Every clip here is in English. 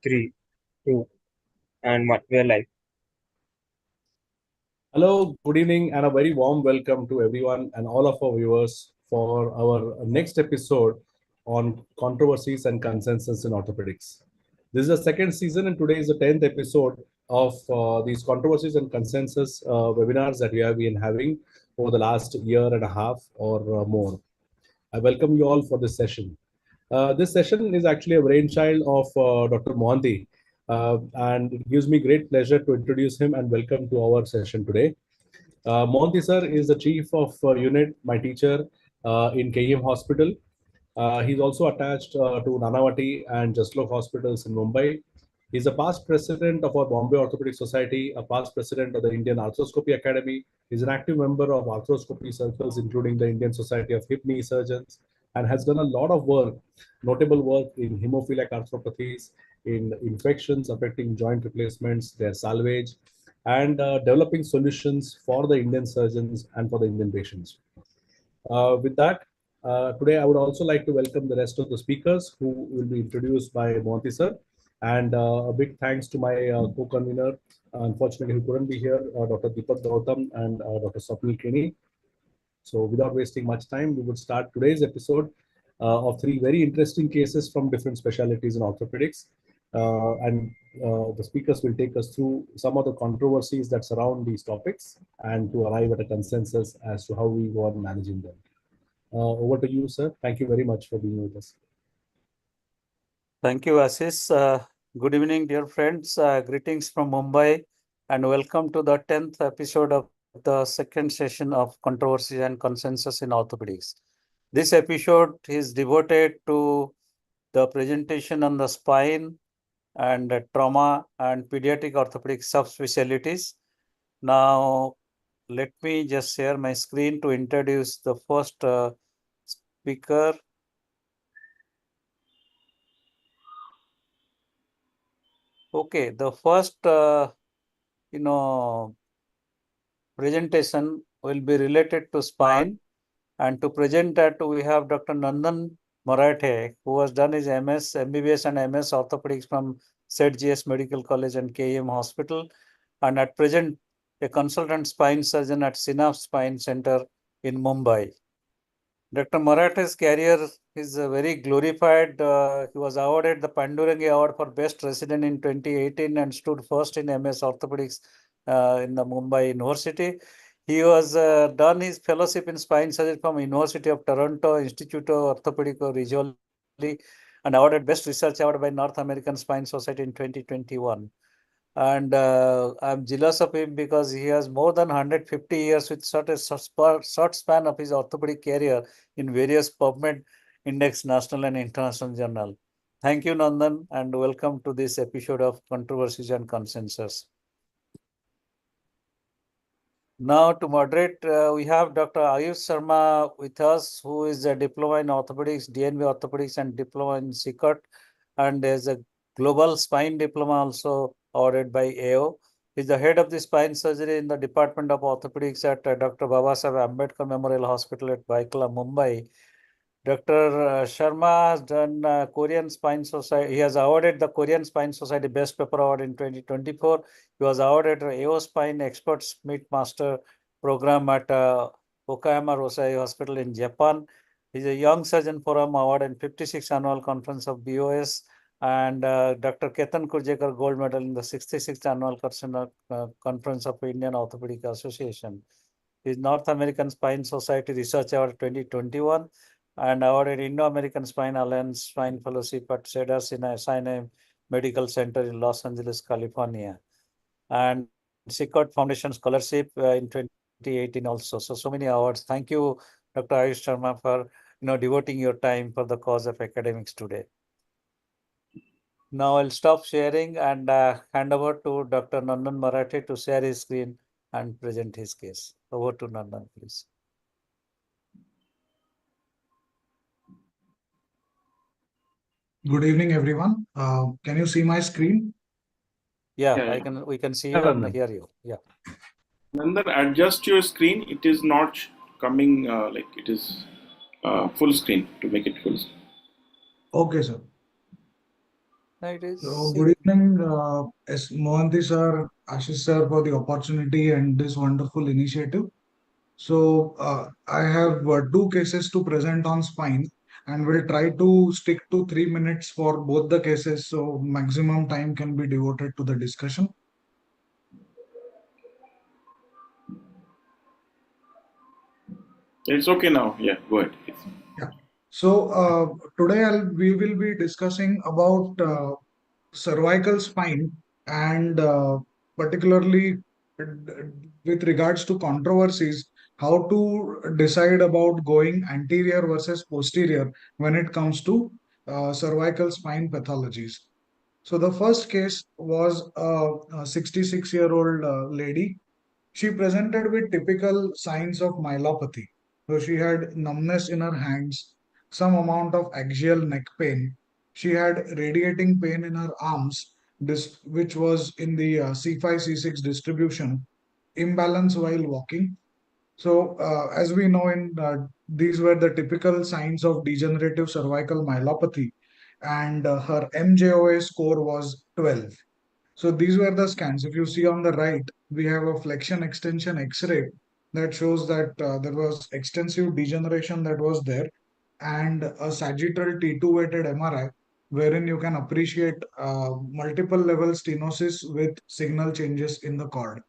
Three, two, and one. We are live. Hello, good evening, and a very warm welcome to everyone and all of our viewers for our next episode on controversies and consensus in orthopedics. This is the second season, and today is the 10th episode of these controversies and consensus webinars that we have been having over the last year and a half or more. I welcome you all for this session. This session is actually a brainchild of Dr. Mohanty, and it gives me great pleasure to introduce him and welcome to our session today. Mohanty sir is the chief of unit, my teacher in Keny Hospital. He's also attached to Nanavati and Jaslok hospitals in Mumbai. He's a past president of our Bombay Orthopaedic Society, a past president of the Indian Arthroscopy Academy. He's an active member of arthroscopy circles, including the Indian Society of Hip Knee Surgeons, and has done a lot of work, notable work in hemophiliac arthropathies, in infections affecting joint replacements, their salvage, and developing solutions for the Indian surgeons and for the Indian patients. With that, today I would also like to welcome the rest of the speakers who will be introduced by Mohanty sir. And a big thanks to my co-convener, unfortunately who couldn't be here, Dr. Deepak Gautam and Dr. Swapnil Keny. So without wasting much time, we would start today's episode of three very interesting cases from different specialties in orthopedics. And the speakers will take us through some of the controversies that surround these topics and to arrive at a consensus as to how we go on managing them. Over to you, sir. Thank you very much for being with us. Thank you, Ashish. Good evening, dear friends. Greetings from Mumbai, and welcome to the 10th episode of the second session of Controversies and Consensus in Orthopaedics. This episode is devoted to the presentation on the spine and trauma and pediatric orthopedic subspecialties. Now, let me just share my screen to introduce the first speaker. Okay, the first, presentation will be related to spine. And to present that, we have Dr. Nandan Marathe, who has done his MS, MBBS and MS Orthopedics from ZGS Medical College and KM Hospital. And at present, a consultant spine surgeon at Synapse Spine Center in Mumbai. Dr. Marathe's career is very glorified. He was awarded the Pandurangi Award for Best Resident in 2018 and stood first in MS Orthopedics in the Mumbai University. He was done his fellowship in spine surgery from University of Toronto, Institute of Orthopaedic Rijoli, and awarded Best Research Award by North American Spine Society in 2021. And I'm jealous of him because he has more than 150 years with such a short span of his orthopedic career in various PubMed Index national and international journal. Thank you, Nandan, and welcome to this episode of Controversies and Consensus. Now to moderate, we have Dr. Ayush Sharma with us, who is a diploma in orthopedics, DNB orthopedics, and diploma in SICOT, and is a global spine diploma also awarded by AO. He is the head of the spine surgery in the Department of Orthopedics at Dr. Babasaheb Ambedkar Memorial Hospital at Baikala, Mumbai. Dr. Sharma has done Korean Spine Society. He has awarded the Korean Spine Society Best Paper Award in 2024. He was awarded AO Spine Experts Meet Master Program at Okayama Rosai Hospital in Japan. He is a Young Surgeon Forum Award and 56th Annual Conference of BOS. And Dr. Ketan Kurjekar Gold Medal in the 66th Annual Conference of Indian Orthopaedic Association. He is North American Spine Society Research Award 2021 and awarded Indo-American Spine Alliance Spine Fellowship at Cedars-Sinai Medical Center in Los Angeles, California. And SICOT Foundation Scholarship in 2018 also. So many awards. Thank you, Dr. Ayush Sharma, for devoting your time for the cause of academics today. Now I'll stop sharing and hand over to Dr. Nandan Marathe to share his screen and present his case. Over to Nandan, please. Good evening, everyone. Can you see my screen? Yeah, we can see you and hear you. Yeah. Nandan, adjust your screen. It is not coming like it is full screen to make it full screen. Okay, sir. No, it is So, good evening, Mohanty sir, Ashish sir, for the opportunity and this wonderful initiative. So, I have two cases to present on spine, and we'll try to stick to 3 minutes for both the cases, so maximum time can be devoted to the discussion. It's okay now. Yeah, go ahead. Please. Yeah. So, today we will be discussing about cervical spine and particularly with regards to controversies, how to decide about going anterior versus posterior when it comes to cervical spine pathologies. So the first case was a 66-year-old lady. She presented with typical signs of myelopathy. So she had numbness in her hands, some amount of axial neck pain. She had radiating pain in her arms, which was in the C5, C6 distribution, imbalance while walking. So, as we know, these were the typical signs of degenerative cervical myelopathy, and her MJOA score was 12. So these were the scans. If you see on the right, we have a flexion extension X-ray that shows that there was extensive degeneration that was there, and a sagittal T2 weighted MRI, wherein you can appreciate multiple level stenosis with signal changes in the cord.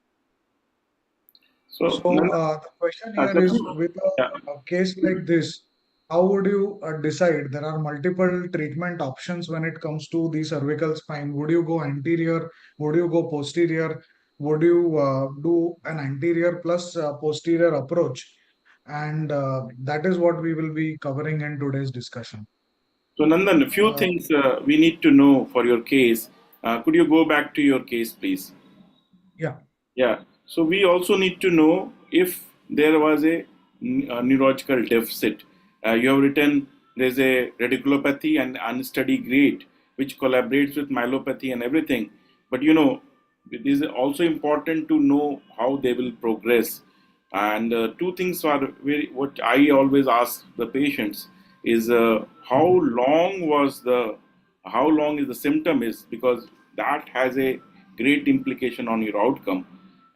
So, So the question here just, is, with yeah. a case like this, how would you decide? There are multiple treatment options when it comes to the cervical spine. Would you go anterior? Would you go posterior? Would you do an anterior plus posterior approach? And that is what we will be covering in today's discussion. So, Nandan, a few Uh, things we need to know for your case. Could you go back to your case, please? yeah. Yeah. So we also need to know if there was a neurological deficit. You have written there's a radiculopathy and unsteady grade, which collaborates with myelopathy and everything. But it is also important to know how they will progress. And two things are what I always ask the patients is how long is the symptom is, because that has a great implication on your outcome.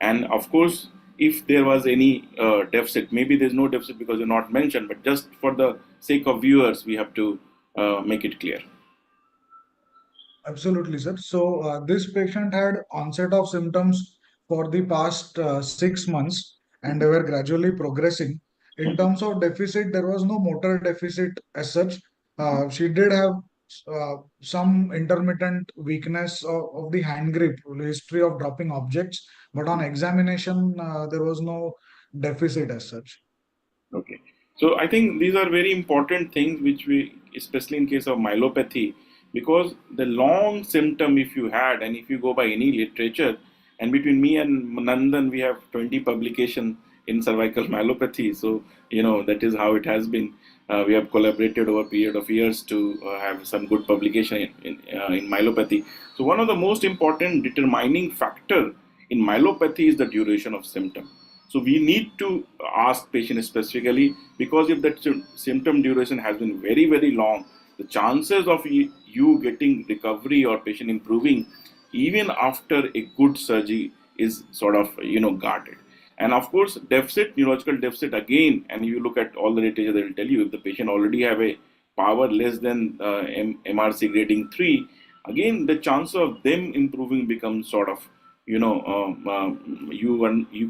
And of course, if there was any deficit, maybe there's no deficit because you're not mentioned, but just for the sake of viewers, we have to make it clear. Absolutely, sir. So, this patient had onset of symptoms for the past 6 months, and they were gradually progressing. In terms of deficit, there was no motor deficit as such. She did have some intermittent weakness of the hand grip, history of dropping objects, but on examination, there was no deficit as such. Okay. So I think these are very important things which we, especially in case of myelopathy, because the long symptom if you had, and if you go by any literature, and between me and Nandan, we have 20 publication in cervical myelopathy. So, that is how it has been. We have collaborated over a period of years to have some good publication in myelopathy. So one of the most important determining factor in myelopathy is the duration of symptom. So we need to ask patient specifically, because if that symptom duration has been very, very long, the chances of you getting recovery or patient improving even after a good surgery is sort of guarded. And of course, neurological deficit again, and you look at all the literature, they will tell you if the patient already have a power less than MRC grading 3, again the chance of them improving becomes sort of you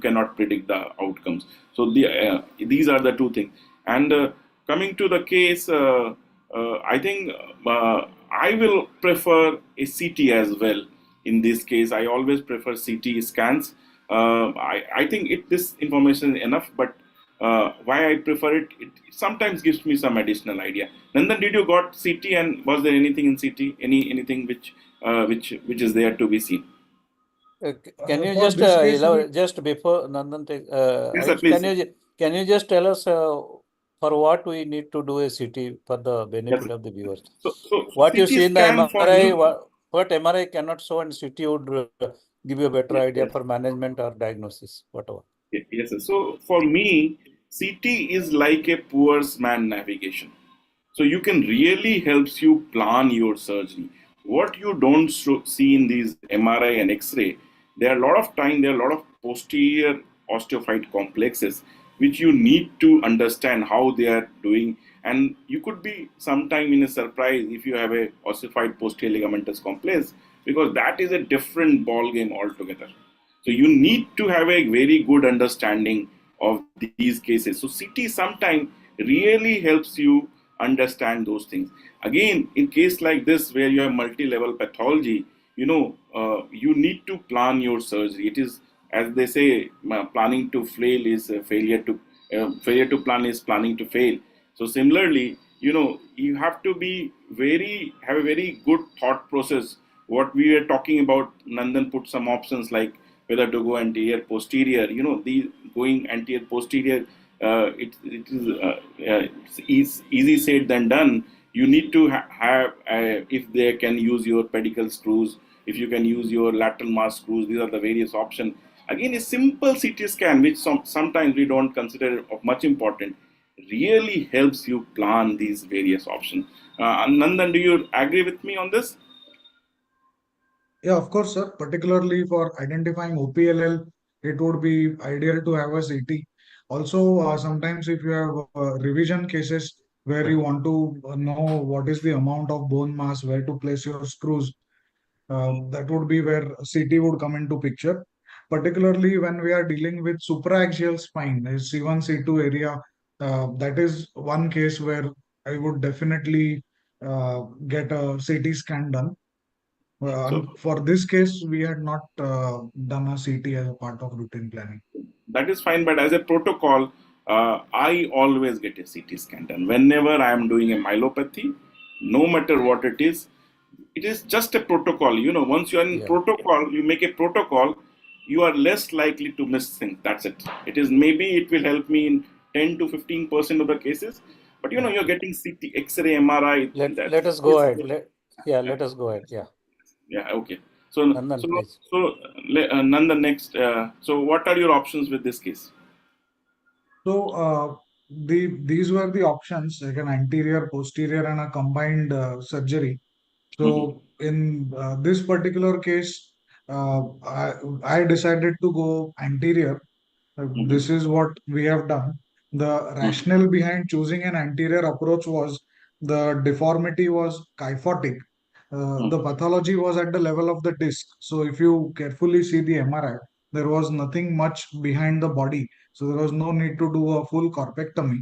cannot predict the outcomes. So these are the two things. And coming to the case, I think I will prefer a CT as well. In this case, I always prefer CT scans. I think this information is enough, but why I prefer it, it sometimes gives me some additional idea. Nandan, did you got CT, and was there anything in CT, anything which is there to be seen? Can you For just this case, elaborate just before Nandan take Yes, sir, Ayush, please. can you just tell us for what we need to do a CT for the benefit Yes. of the viewers? So What you CT see in the scan for MRI, me. what MRI cannot show, and CT would give you a better idea Yes. for management or diagnosis, whatever. Yes, sir. So for me, CT is like a poor man navigation. So you can really helps you plan your surgery. what you don't see in these MRI and X-ray, there are a lot of time, there are a lot of posterior osteophyte complexes which you need to understand how they are doing, and you could be sometime in a surprise if you have a ossified posterior ligamentous complex, because that is a different ball game altogether. So you need to have a very good understanding of these cases. So CT sometime really helps you understand those things. Again, in case like this where you have multi-level pathology, you need to plan your surgery. It is, as they say, planning to fail is failure to plan is planning to fail. So similarly, you have to have a very good thought process. What we were talking about, Nandan put some options like whether to go anterior, posterior. The going anterior, posterior, it's easy said than done. You need to have, if they can use your pedicle screws, if you can use your lateral mass screws, these are the various options. Again, a simple CT scan, which sometimes we don't consider of much important, really helps you plan these various options. Nandan, do you agree with me on this? Yeah, of course, sir. Particularly for identifying OPLL, it would be ideal to have a CT. Also, sometimes if you have revision cases where you want to know what is the amount of bone mass, where to place your screws, that would be where CT would come into picture. Particularly when we are dealing with supraaxial spine, C1, C2 area, that is one case where I would definitely get a CT scan done. So And for this case, we had not done a CT as a part of routine planning. that is fine, but as a protocol, I always get a CT scan done whenever I am doing a myelopathy, no matter what it is. It is just a protocol. Once you are in Yeah. protocol, you make a protocol, you are less likely to miss things. That's it. It is, maybe it will help me in 10 to 15% of the cases, but Yeah. you're getting CT, X-ray, MRI. Let us go ahead. Let us go ahead. Yeah. Yeah, okay. So, Nandan, so, please. Nandan, next. So, what are your options with this case? So these were the options, like an anterior, posterior, and a combined surgery. Mhm, So in this particular case, I decided to go anterior. mhm, This is what we have done. The mhm, rationale behind choosing an anterior approach was the deformity was kyphotic. mhm, The pathology was at the level of the disc. So if you carefully see the MRI, there was nothing much behind the body. So there was no need to do a full corpectomy.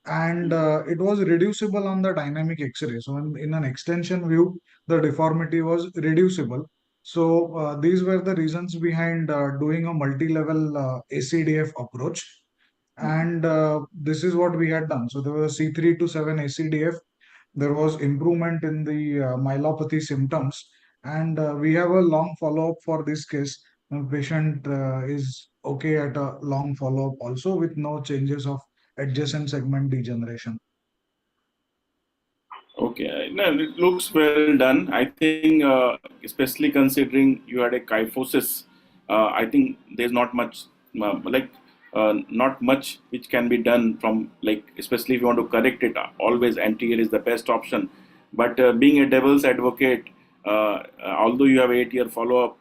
And it was reducible on the dynamic X-ray. So in an extension view, the deformity was reducible. So these were the reasons behind doing a multi-level ACDF approach. mhm. And this is what we had done. So there was a C3 to 7 ACDF. There was improvement in the myelopathy symptoms. And we have a long follow-up for this case. The patient is okay at a long follow-up also with no changes of adjacent segment degeneration. Okay, no, it looks well done. I think, especially considering you had a kyphosis, I think there's not much, not much which can be done from, like, especially if you want to correct it. Always anterior is the best option. But being a devil's advocate, although you have 8 year follow up,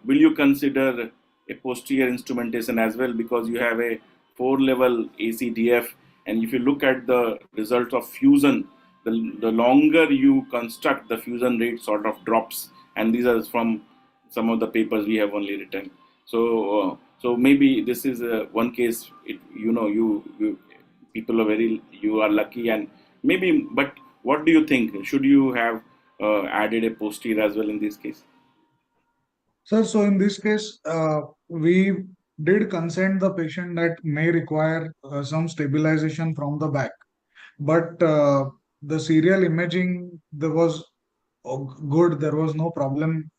will you consider a posterior instrumentation as well, because you have a 4 level ACDF, and if you look at the result of fusion, the longer you construct, the fusion rate sort of drops, and these are from some of the papers we have only written. So maybe this is one case. You people are you are lucky, and maybe. But what do you think? Should you have added a posterior as well in this case? Sir, so in this case, we did consent the patient that may require some stabilization from the back. But the serial imaging, there was good. There was no problem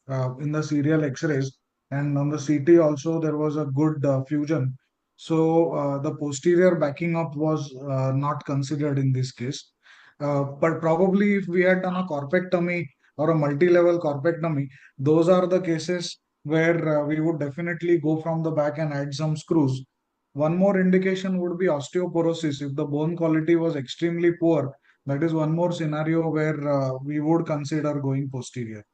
in the serial X-rays, and on the CT also there was a good fusion. So the posterior backing up was not considered in this case. But probably if we had done a corpectomy or a multi-level corpectomy, those are the cases where we would definitely go from the back and add some screws. One more indication would be osteoporosis. If the bone quality was extremely poor, that is one more scenario where we would consider going posterior.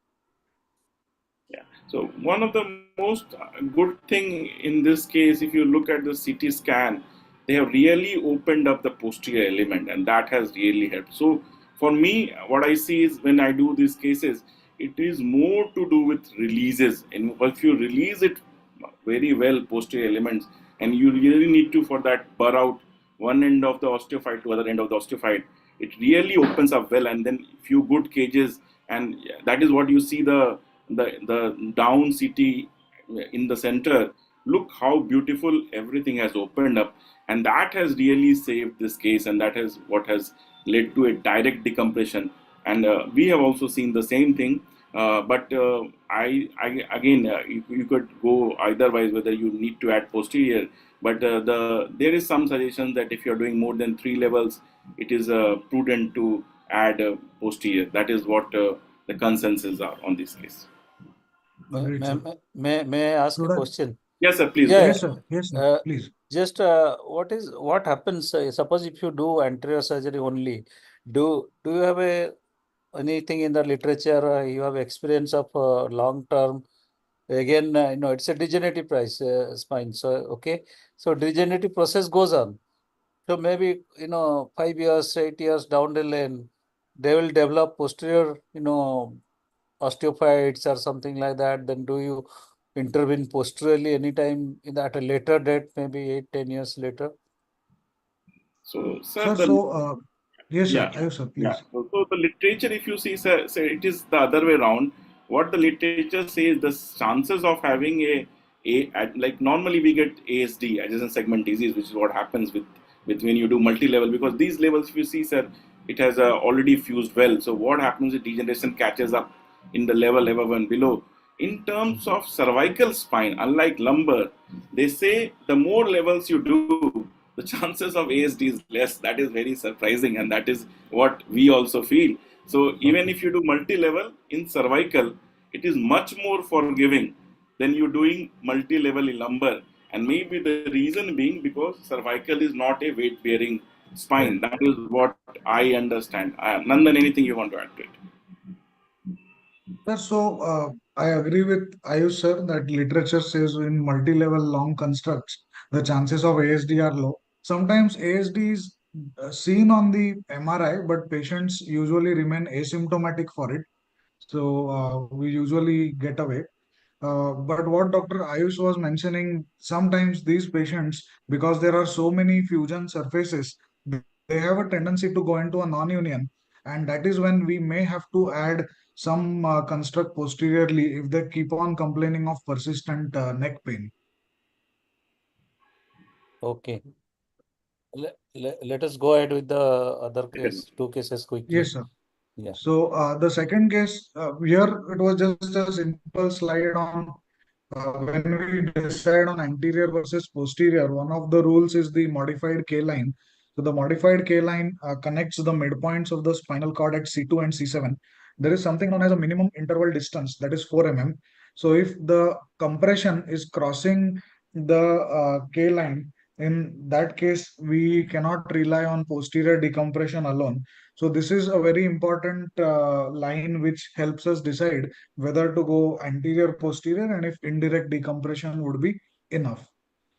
Yeah. So one of the most good thing in this case, if you look at the CT scan, they have really opened up the posterior element, and that has really helped. So for me, what I see is when I do these cases, it is more to do with releases, and if you release it very well, posterior elements, and you really need to for that burr out one end of the osteophyte to other end of the osteophyte, it really opens up well, and then few good cages, and that is what you see the down CT in the center. Look how beautiful everything has opened up, and that has really saved this case, and that is what has led to a direct decompression. And we have also seen the same thing. But I again, you could go either wise whether you need to add posterior. But there is some suggestion that if you are doing more than 3 levels, it is prudent to add posterior. That is what the consensus are on this case. Agreed, sir. May I ask a Should I? question? Yes, sir. Please. Yeah. Yes, sir. Yes, sir. Uh, Please. Just what happens? Suppose if you do anterior surgery only, do you have anything in the literature? You have experience of long term. Again, it's a degenerative spine. So okay, so degenerative process goes on. So maybe 5 years, 8 years down the lane, they will develop posterior osteophytes or something like that. Then do you intervene posteriorly anytime at a later date, maybe 8, 10 years later? So, sir, Sir, yes, sir. yeah, Ayush, sir, yeah. please. So the literature, if you see, sir, say it is the other way around. What the literature says, the chances of having like normally we get ASD, adjacent segment disease, which is what happens with when you do multi-level, because these levels, if you see, sir, it has already fused well. So what happens is degeneration catches up in the level above and below. In terms of cervical spine, unlike lumbar, they say the more levels you do, the chances of ASD is less. That is very surprising, and that is what we also feel. So even if you do multi-level in cervical, it is much more forgiving than you doing multi-level in lumbar. And maybe the reason being because cervical is not a weight-bearing spine. That is what I understand. Nandan, anything you want to add to it? Sir, I agree with Ayush, sir, that literature says in multi-level long constructs, the chances of ASD are low. Sometimes ASD is seen on the MRI, but patients usually remain asymptomatic for it. So we usually get away. But what Dr. Ayush was mentioning, sometimes these patients, because there are so many fusion surfaces, they have a tendency to go into a non-union, and that is when we may have to add some construct posteriorly if they keep on complaining of persistent neck pain. Okay. Let us go ahead with the other two cases quickly. Yes, sir. Yeah. So the second case here, it was just a simple slide on when we decide on anterior versus posterior. One of the rules is the modified K line. So the modified K line connects the midpoints of the spinal cord at C2 and C7. There is something known as a minimum interval distance, that is 4 mm. So if the compression is crossing the K line, in that case, we cannot rely on posterior decompression alone. So this is a very important line which helps us decide whether to go anterior, posterior, and if indirect decompression would be enough.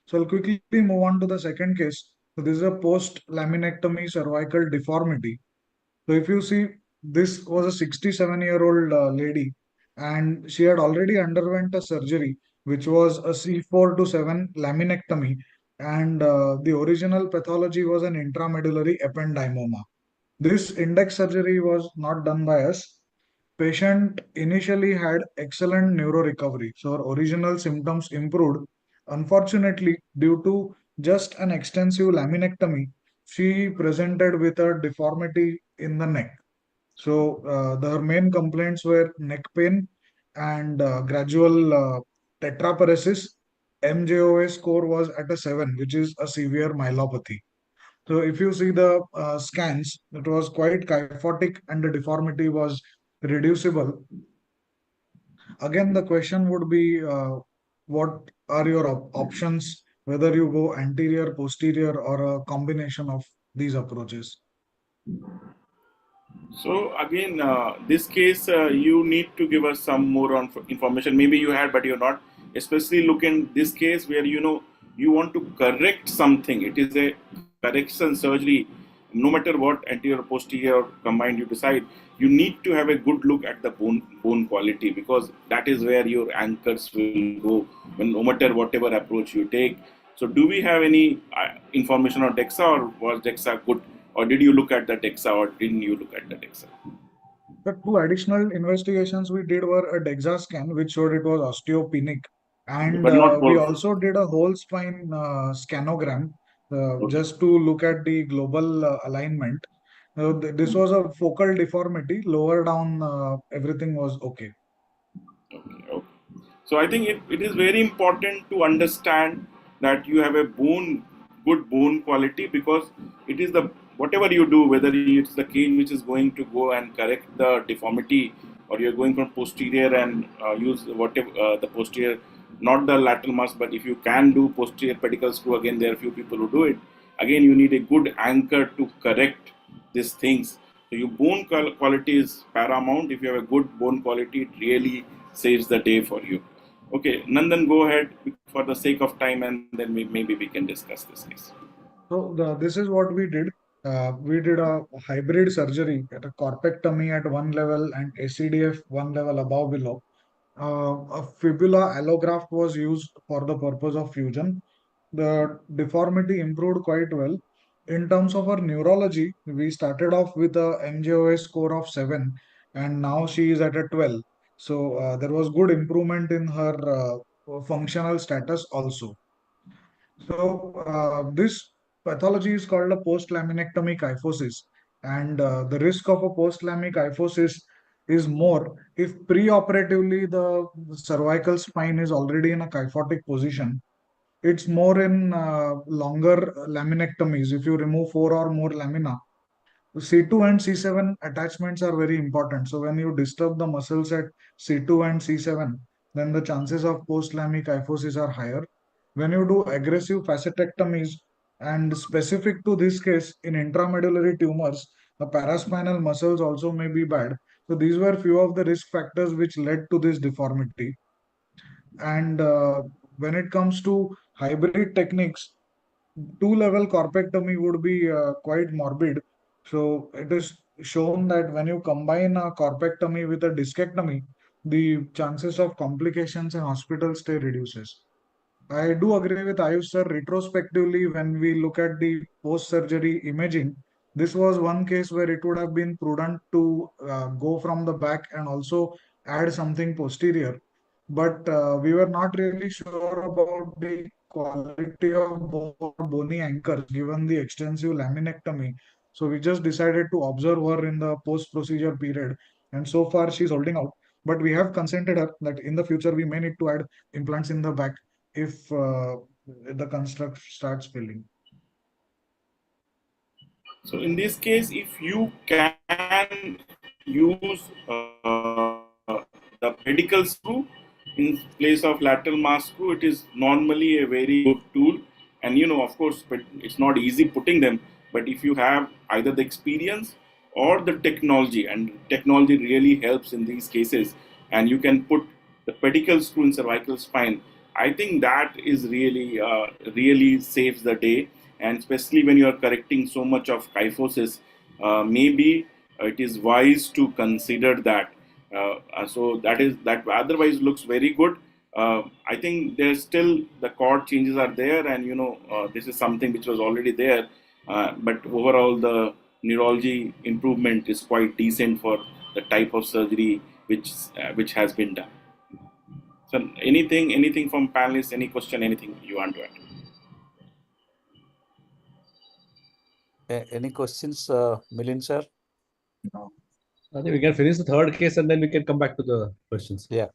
So I'll quickly move on to the second case. So this is a post-laminectomy cervical deformity. So if you see, this was a 67-year-old lady, and she had already underwent a surgery, which was a C4 to 7 laminectomy, and the original pathology was an intramedullary ependymoma. This index surgery was not done by us. Patient initially had excellent neuro recovery, so her original symptoms improved. Unfortunately, due to just an extensive laminectomy, she presented with a deformity in the neck. So her main complaints were neck pain and gradual tetraparesis. MJOA score was at a 7, which is a severe myelopathy. So if you see the scans, it was quite kyphotic and the deformity was reducible. Again, the question would be, what are your options, whether you go anterior, posterior, or a combination of these approaches? So again, this case, you need to give us some more on information. Maybe you had, but you're not. Especially look in this case where you want to correct something. It is a correction surgery. No matter what anterior or posterior or combined you decide, you need to have a good look at the bone quality, because that is where your anchors will go. When no matter whatever approach you take. So do we have any information on DEXA, or was DEXA good? Or did you look at the DEXA, or didn't you look at the DEXA? The two additional investigations we did were a DEXA scan, which showed it was osteopenic, and But not we both. also did a whole spine scanogram Okay. just to look at the global alignment. This was a focal deformity. Lower down, everything was okay. Okay. Okay. So I think it is very important to understand that you have a good bone quality, because it is the whatever you do, whether it's the cage which is going to go and correct the deformity, or you're going from posterior and use whatever the posterior, not the lateral mass, but if you can do posterior pedicle screw, again there are few people who do it. Again, you need a good anchor to correct these things. So your bone quality is paramount. If you have a good bone quality, it really saves the day for you. Okay, Nandan, go ahead for the sake of time, and then maybe we can discuss this case. So this is what we did. We did a hybrid surgery at a corpectomy at one level and ACDF one level above below. A fibula allograft was used for the purpose of fusion. The deformity improved quite well. In terms of her neurology, we started off with a MJOS score of 7, and now she is at a 12. So there was good improvement in her functional status also. So this pathology is called a post-laminectomy kyphosis, and the risk of a post-lamic kyphosis is more if pre-operatively the cervical spine is already in a kyphotic position. It's more in longer laminectomies. If you remove 4 or more lamina, C2 and C7 attachments are very important. So when you disturb the muscles at C2 and C7, then the chances of post-lamic kyphosis are higher. When you do aggressive facetectomies, and specific to this case in intramedullary tumors, the paraspinal muscles also may be bad. So these were few of the risk factors which led to this deformity. And when it comes to hybrid techniques, two-level corpectomy would be quite morbid. So it is shown that when you combine a corpectomy with a discectomy, the chances of complications and hospital stay reduces. I do agree with Ayush sir. Retrospectively, when we look at the post-surgery imaging, this was one case where it would have been prudent to go from the back and also add something posterior. But we were not really sure about the quality of bony anchors given the extensive laminectomy. So we just decided to observe her in the post-procedure period. And so far, she's holding out. But we have consented her that in the future, we may need to add implants in the back if the construct starts failing. So in this case, if you can use the pedicle screw in place of lateral mass screw, it is normally a very good tool. And of course, but it's not easy putting them. But if you have either the experience or the technology, and technology really helps in these cases, and you can put the pedicle screw in cervical spine, I think that is really saves the day. And especially when you are correcting so much of kyphosis, maybe it is wise to consider that. So that otherwise looks very good. I think there's still the chord changes are there, and this is something which was already there, but overall the neurology improvement is quite decent for the type of surgery which has been done. So anything from panelists, any question, anything you want to add? Any questions, Milind sir? No. I think we can finish the third case and then we can come back to the questions. Yeah.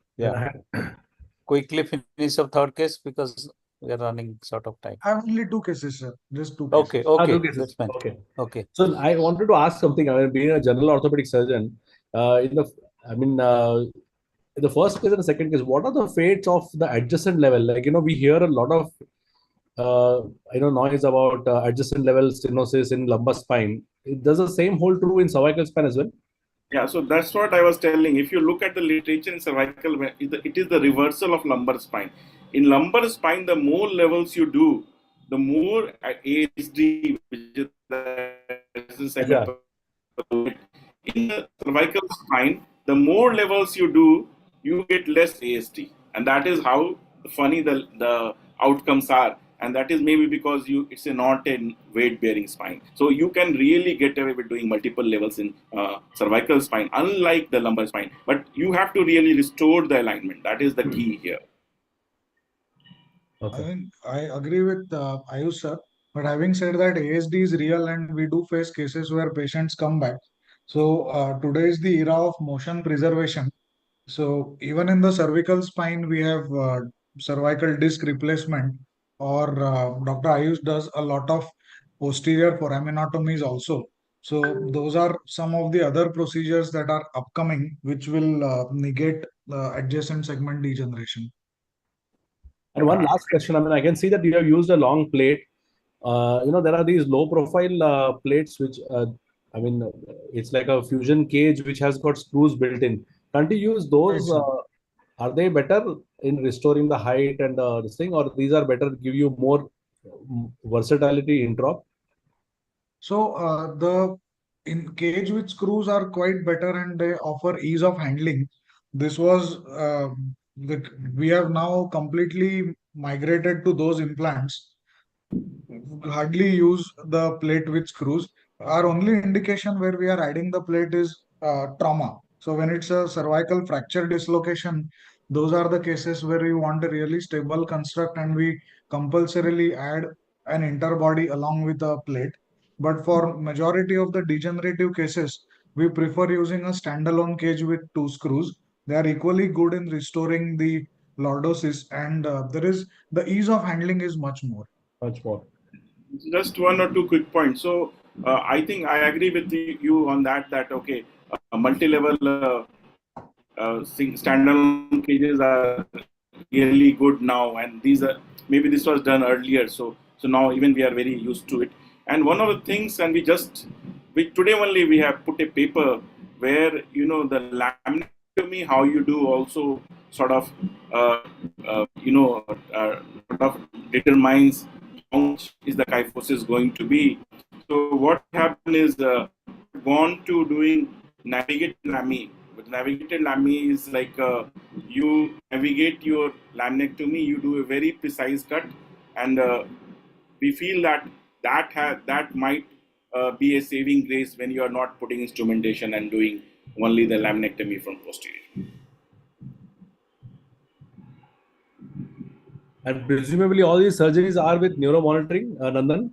Quickly finish the third case because we are running short of time. I have only two cases, sir. Just two Okay, cases. Two okay, cases. that's fine. Okay. Okay. So I wanted to ask something. I mean, being a general orthopedic surgeon, in the first case and the second case, what are the fates of the adjacent level? Like, we hear a lot of noise about adjacent level stenosis in lumbar spine. Does the same hold true in cervical spine as well? Yeah, so that's what I was telling. If you look at the literature in cervical, it is the reversal of lumbar spine. In lumbar spine, the more levels you do, the more ASD, which is the segment. Yeah. In the cervical spine, the more levels you do, you get less ASD, and that is how funny the outcomes are. And that is maybe because it's not a weight bearing spine, so you can really get away with doing multiple levels in cervical spine, unlike the lumbar spine. But you have to really restore the alignment. That is the key here. I Okay. think I agree with Ayush sir, but having said that, ASD is real and we do face cases where patients come back. So today is the era of motion preservation. So even in the cervical spine, we have cervical disc replacement, or Dr. Ayush does a lot of posterior foraminotomies also. So those are some of the other procedures that are upcoming, which will negate adjacent segment degeneration. And one last question. I mean, I can see that you have used a long plate. There are these low profile plates, which, I mean, it's like a fusion cage which has got screws built in. Can't you use Right, those? sir. Are they better in restoring the height and this thing, or these are better, give you more versatility in drop? So the in cage with screws are quite better and they offer ease of handling. This was we have now completely migrated to those implants. Hardly use the plate with screws. Our only indication where we are adding the plate is trauma. So when it's a cervical fracture dislocation, those are the cases where we want a really stable construct and we compulsorily add an interbody along with a plate. But for majority of the degenerative cases, we prefer using a standalone cage with two screws. They are equally good in restoring the lordosis, and there is the ease of handling is much more. Much more. Just one or two quick points. So I think I agree with you on that. That okay, multi-level standalone cages are really good now, and these are maybe this was done earlier. So now even we are very used to it. And one of the things, and we today only we have put a paper where the laminectomy how you do also sort of uh, sort of determines how much is the kyphosis going to be. So what happened is gone to doing navigated lami. But navigated lami is like you navigate your laminectomy, you do a very precise cut, and we feel that that might be a saving grace when you are not putting instrumentation and doing only the laminectomy from posterior. And presumably all these surgeries are with neuromonitoring, Nandan?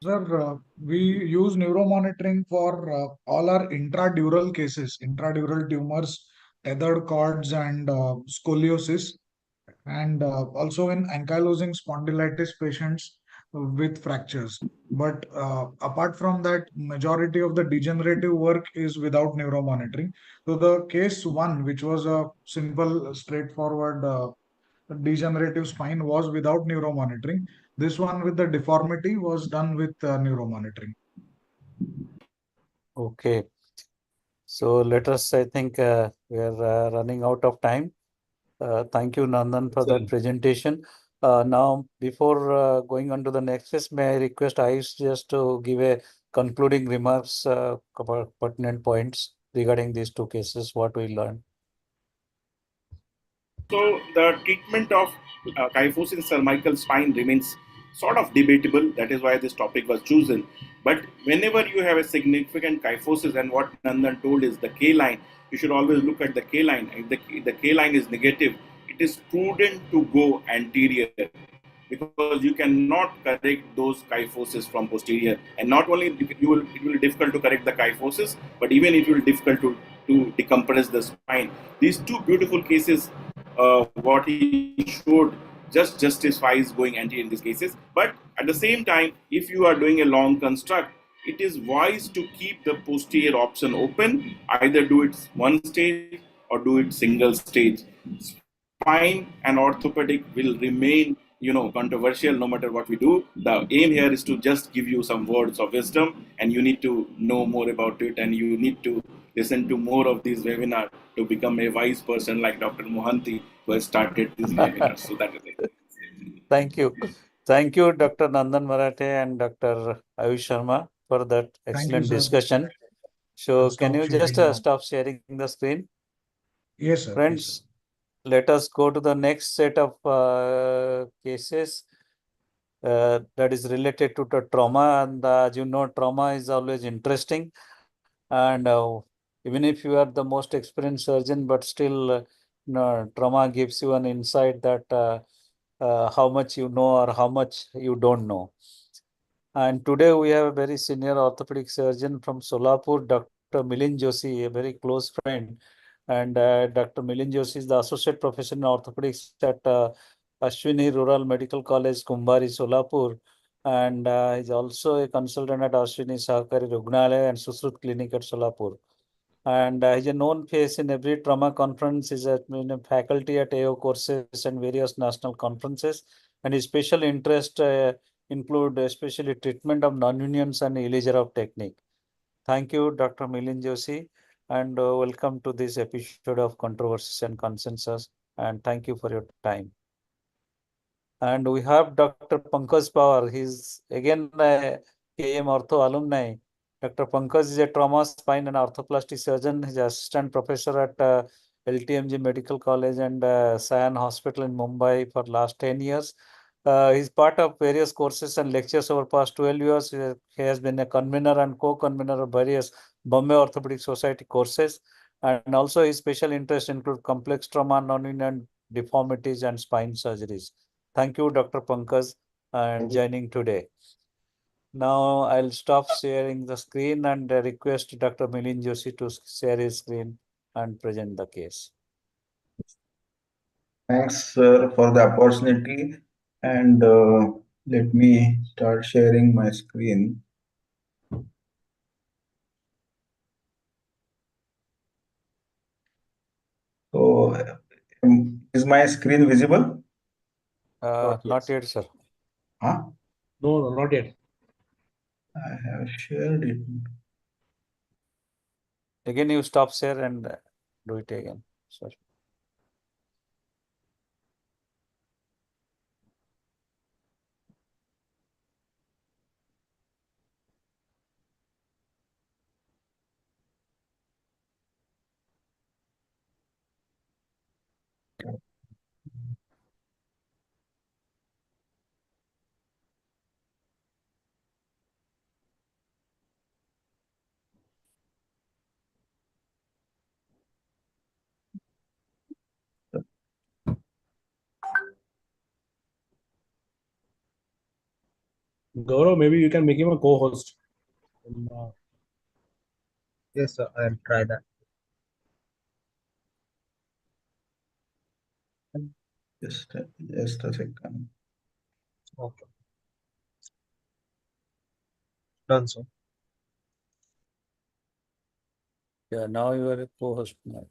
Sir, we use neuromonitoring for all our intradural cases, intradural tumors, tethered cords, and scoliosis, and also in ankylosing spondylitis patients with fractures. But apart from that, majority of the degenerative work is without neuromonitoring. So the case one, which was a simple, straightforward degenerative spine, was without neuromonitoring. This one with the deformity was done with neuromonitoring. Okay. So let us, I think we are running out of time. Thank you, Nandan, for that Excellent. presentation. Now, before going on to the next phase, may I request Ayush just to give a concluding remarks, couple pertinent points regarding these two cases, what we learned. So the treatment of kyphosis cervical spine remains sort of debatable. That is why this topic was chosen. But whenever you have a significant kyphosis, and what Nandan told is the K line, you should always look at the K line. If the K line is negative, it is prudent to go anterior because you cannot correct those kyphosis from posterior. And not only it will be difficult to correct the kyphosis, but even it will be difficult to decompress the spine. These two beautiful cases, what he showed just justifies going anterior in these cases. But at the same time, if you are doing a long construct, it is wise to keep the posterior option open, either do it one stage or do it single stage. Spine and orthopedic will remain controversial. No matter what we do, the aim here is to just give you some words of wisdom, and you need to know more about it, and you need to listen to more of these webinars to become a wise person like Dr. Mohanty, who has started these webinars. So that is it. Thank you. Thank you, Dr. Nandan Marathe and Dr. Ayush Sharma, for that Thank you, excellent sir. discussion. I'll So, can stop you just sharing now. stop sharing the screen? Yes, sir. Yes, sir. Friends, let us go to the next set of cases that is related to the trauma. And as you know, trauma is always interesting. And even if you are the most experienced surgeon, but still, trauma gives you an insight that how much you know or how much you don't know. And today we have a very senior orthopedic surgeon from Solapur, Dr. Milind Joshi, a very close friend. And Dr. Milind Joshi is the associate professor in orthopedics at Ashwini Rural Medical College, Kumbari, Solapur. And he's also a consultant at Ashwini Sahakari Rugnalaya and Susrut Clinic at Solapur. And he's a known face in every trauma conference. He's been a faculty at AO courses and various national conferences. And his special interest include especially treatment of non-unions and Elijarov technique. Thank you, Dr. Milind Joshi, and welcome to this episode of Controversies and Consensus. And thank you for your time. And we have Dr. Pankaj Pawar. He's again a KM Ortho alumni. Dr. Pankaj is a trauma, spine, and orthoplasty surgeon. He's assistant professor at LTMG Medical College and Sion Hospital in Mumbai for last 10 years. He's part of various courses and lectures over past 12 years. He has been a convener and co-convener of various Bombay Orthopedic Society courses. And also his special interests include complex trauma, non-union deformities, and spine surgeries. Thank you, Dr. Pankaj, and joining today. Now I'll stop sharing the screen and request Dr. Milind Joshi to share his screen and present the case. Thanks, sir, for the opportunity. And let me start sharing my screen. So, is my screen visible? Not yet, sir. Huh? No, not yet. I have shared it. Again, you stop share and do it again. Sorry. Gaurav, maybe you can make him a co-host. Yes, sir. I'll try that. Just a second. Okay. Done, sir. Yeah, now you are a co-host now.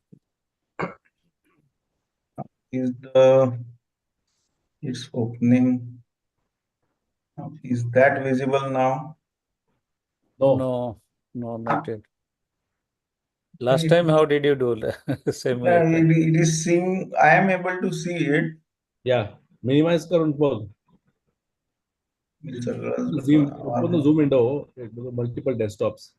It's opening. Is that visible now? No. No, not yet. Last time, how did you do? Same way. Yeah, it is seeing. I am able to see it. Yeah. Minimize करून बघ. Open the Zoom window. Multiple desktops.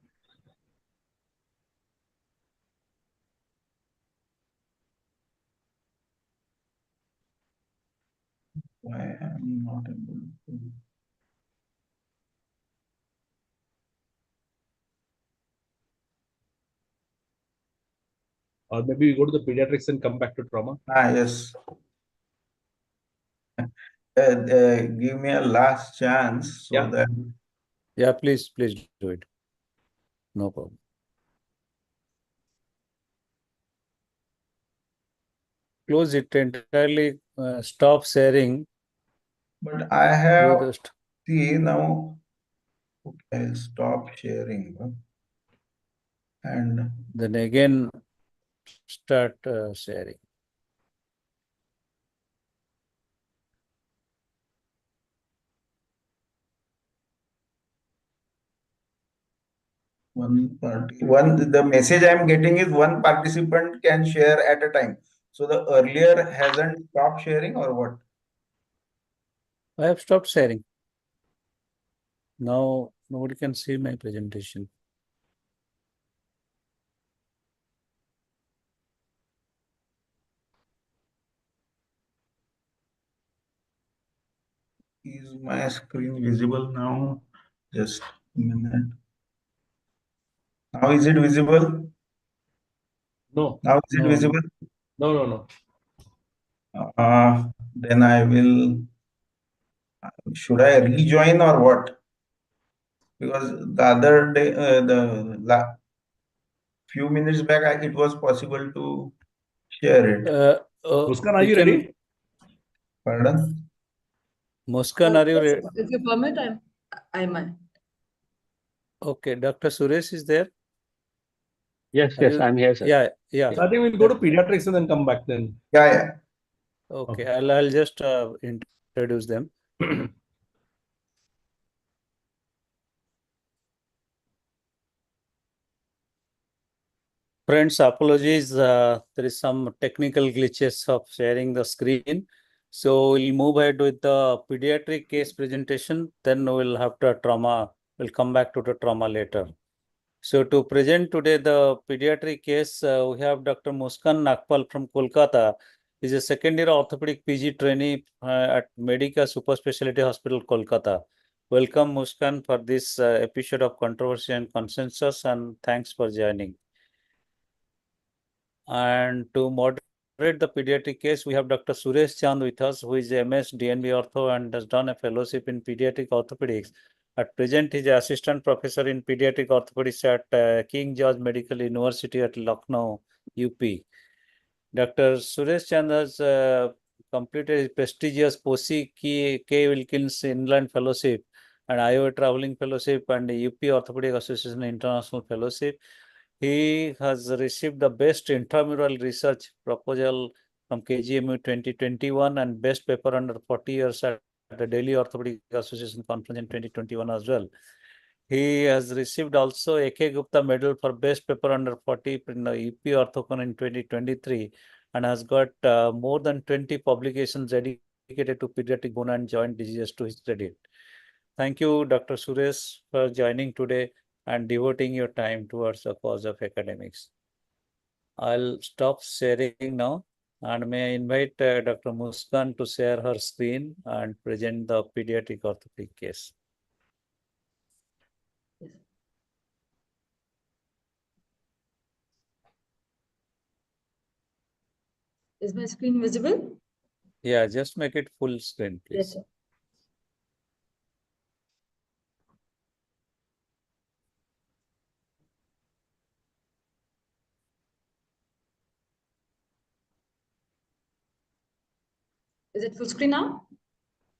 Why I am not able to? Or maybe you go to the pediatrics and come back to trauma. Yes. Give me a last chance so that. Yeah, please do it. No problem. Close it entirely. Stop sharing. But I have. See now. Okay, I'll stop sharing. And then again start sharing. One party. The message I'm getting is one participant can share at a time. So the earlier hasn't stopped sharing or what? I have stopped sharing. Now nobody can see my presentation. Is my screen visible now? Just a minute. Now is it visible? No, Now is it No, visible? no. Then I will. Should I rejoin or what? Because the other day, few minutes back, it was possible to share it. Muskaan, are we you can. ready? Pardon? Muskaan, are you Yes, ready? if you permit, I'm. Okay, Dr. Suresh is there? Yes, Are yes, you? I'm here, sir. Yeah. I think we'll go to pediatrics and then come back then. Yeah. Okay, Okay. I'll just introduce them. Friends, apologies. There is some technical glitches of sharing the screen. So we'll move ahead with the pediatric case presentation. Then we'll have to trauma. We'll come back to the trauma later. So to present today the pediatric case, we have Dr. Muskaan Nagpal from Kolkata. He's a second-year orthopedic PG trainee at Medica Super Specialty Hospital, Kolkata. Welcome, Muskaan, for this episode of Controversy and Consensus, and thanks for joining. And to moderate the pediatric case, we have Dr. Suresh Chand with us, who is a MS DNB Ortho and has done a fellowship in Pediatric Orthopaedics. At present, he is assistant professor in Pediatric Orthopaedics at King George Medical University at Lucknow, UP. Dr. Suresh Chand has completed his prestigious POSI K. Wilkins Inland Fellowship and Iowa Traveling Fellowship and UP Orthopedic Association International Fellowship. He has received the Best Intramural Research Proposal from KGMU 2021 and Best Paper under 40 years at the Delhi Orthopedic Association Conference in 2021 as well. He has received also A.K. Gupta Medal for Best Paper under 40 in the UP Orthocon in 2023 and has got more than 20 publications dedicated to pediatric bone and joint diseases to his credit. Thank you, Dr. Suresh, for joining today and devoting your time towards the cause of academics. I'll stop sharing now and may I invite Dr. Muskaan to share her screen and present the pediatric orthopedic case. Is my screen visible? Yeah, just make it full screen, please. Yes, sir. Is it full screen now?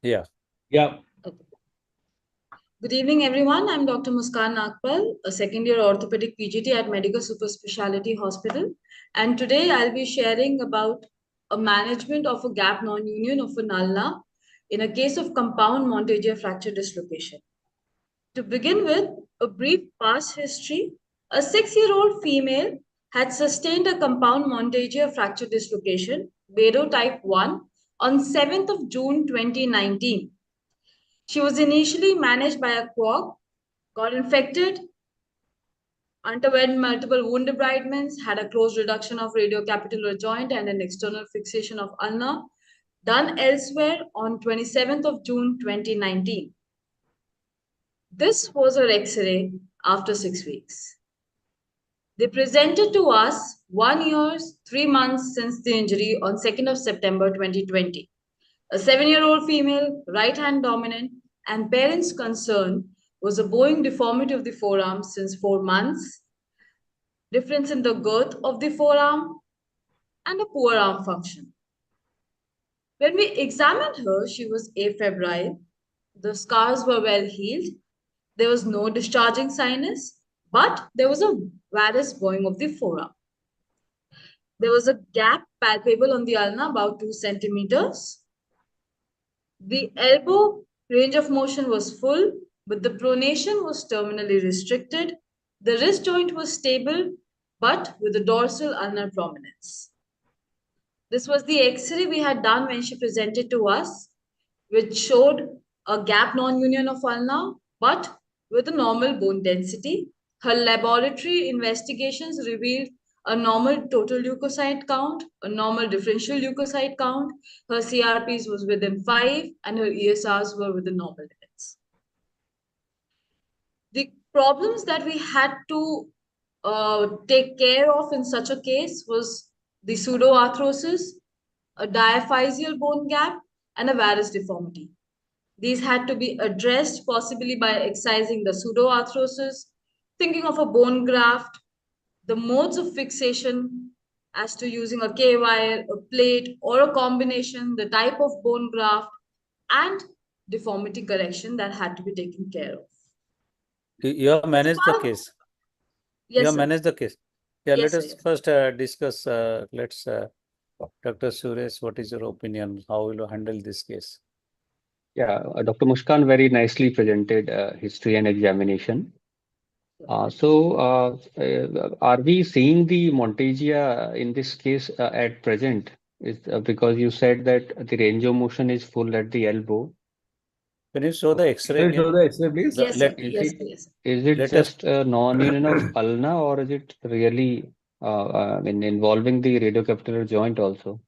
Yeah. Yeah. Okay. Good evening, everyone. I'm Dr. Muskaan Nagpal, a second-year orthopedic PGT at Medical Super Specialty Hospital. And today I'll be sharing about a management of a gap non-union of a ulna in a case of compound Montague fracture dislocation. To begin with, a brief past history. A 6-year-old female had sustained a compound Montague fracture dislocation, Bero type 1, on 7th of June 2019. She was initially managed by a quag, got infected, underwent multiple wound debridements, had a closed reduction of radiocapitular joint and an external fixation of ulna, done elsewhere on 27th of June 2019. This was her X-ray after 6 weeks. They presented to us 1 year, 3 months since the injury on 2nd of September 2020. A 7-year-old female, right hand dominant, and parents' concern was a bowing deformity of the forearm since 4 months, difference in the girth of the forearm, and a poor arm function. When we examined her, she was afebrile. The scars were well healed. There was no discharging sinus, but there was a varus bowing of the forearm. There was a gap palpable on the ulna about 2 centimeters. The elbow range of motion was full, but the pronation was terminally restricted. The wrist joint was stable, but with a dorsal ulnar prominence. This was the X-ray we had done when she presented to us, which showed a gap non-union of ulna, but with a normal bone density. Her laboratory investigations revealed a normal total leukocyte count, a normal differential leukocyte count. Her CRPs was within 5 and her ESRs were within normal limits. The problems that we had to take care of in such a case was the pseudoarthrosis, a diaphyseal bone gap, and a varus deformity. These had to be addressed possibly by excising the pseudoarthrosis, thinking of a bone graft, the modes of fixation as to using a K-wire, a plate, or a combination, the type of bone graft, and deformity correction that had to be taken care of. You have managed the case. You Yes, have sir. managed the case. Yeah, Yes, let sir, us yes. first discuss. Let's, Dr. Suresh, what is your opinion? How will you handle this case? Yeah, Dr. Muskaan very nicely presented history and examination. Are we seeing the Montegia in this case at present? Is because you said that the range of motion is full at the elbow. Can you show the X-ray Can you again? show the X-ray, please? Yes, sir. Is Yes, it sir. Yes, sir. is it Let us- just a non-union of ulna, or is it really involving the radiocapitular joint also?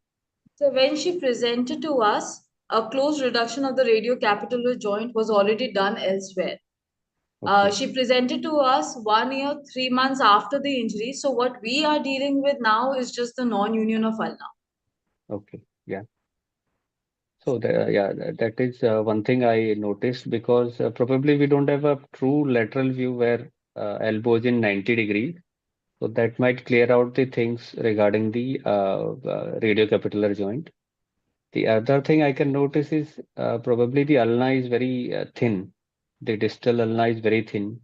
So when she presented to us, a close reduction of the radiocapitular joint was already done elsewhere. Okay. She presented to us 1 year, 3 months after the injury. So what we are dealing with now is just the non-union of ulna. Okay. Yeah. So that is one thing I noticed, because probably we don't have a true lateral view where elbow is in 90 degrees. So that might clear out the things regarding the radiocapitular joint. The other thing I can notice is probably the ulna is very thin. The distal ulna is very thin.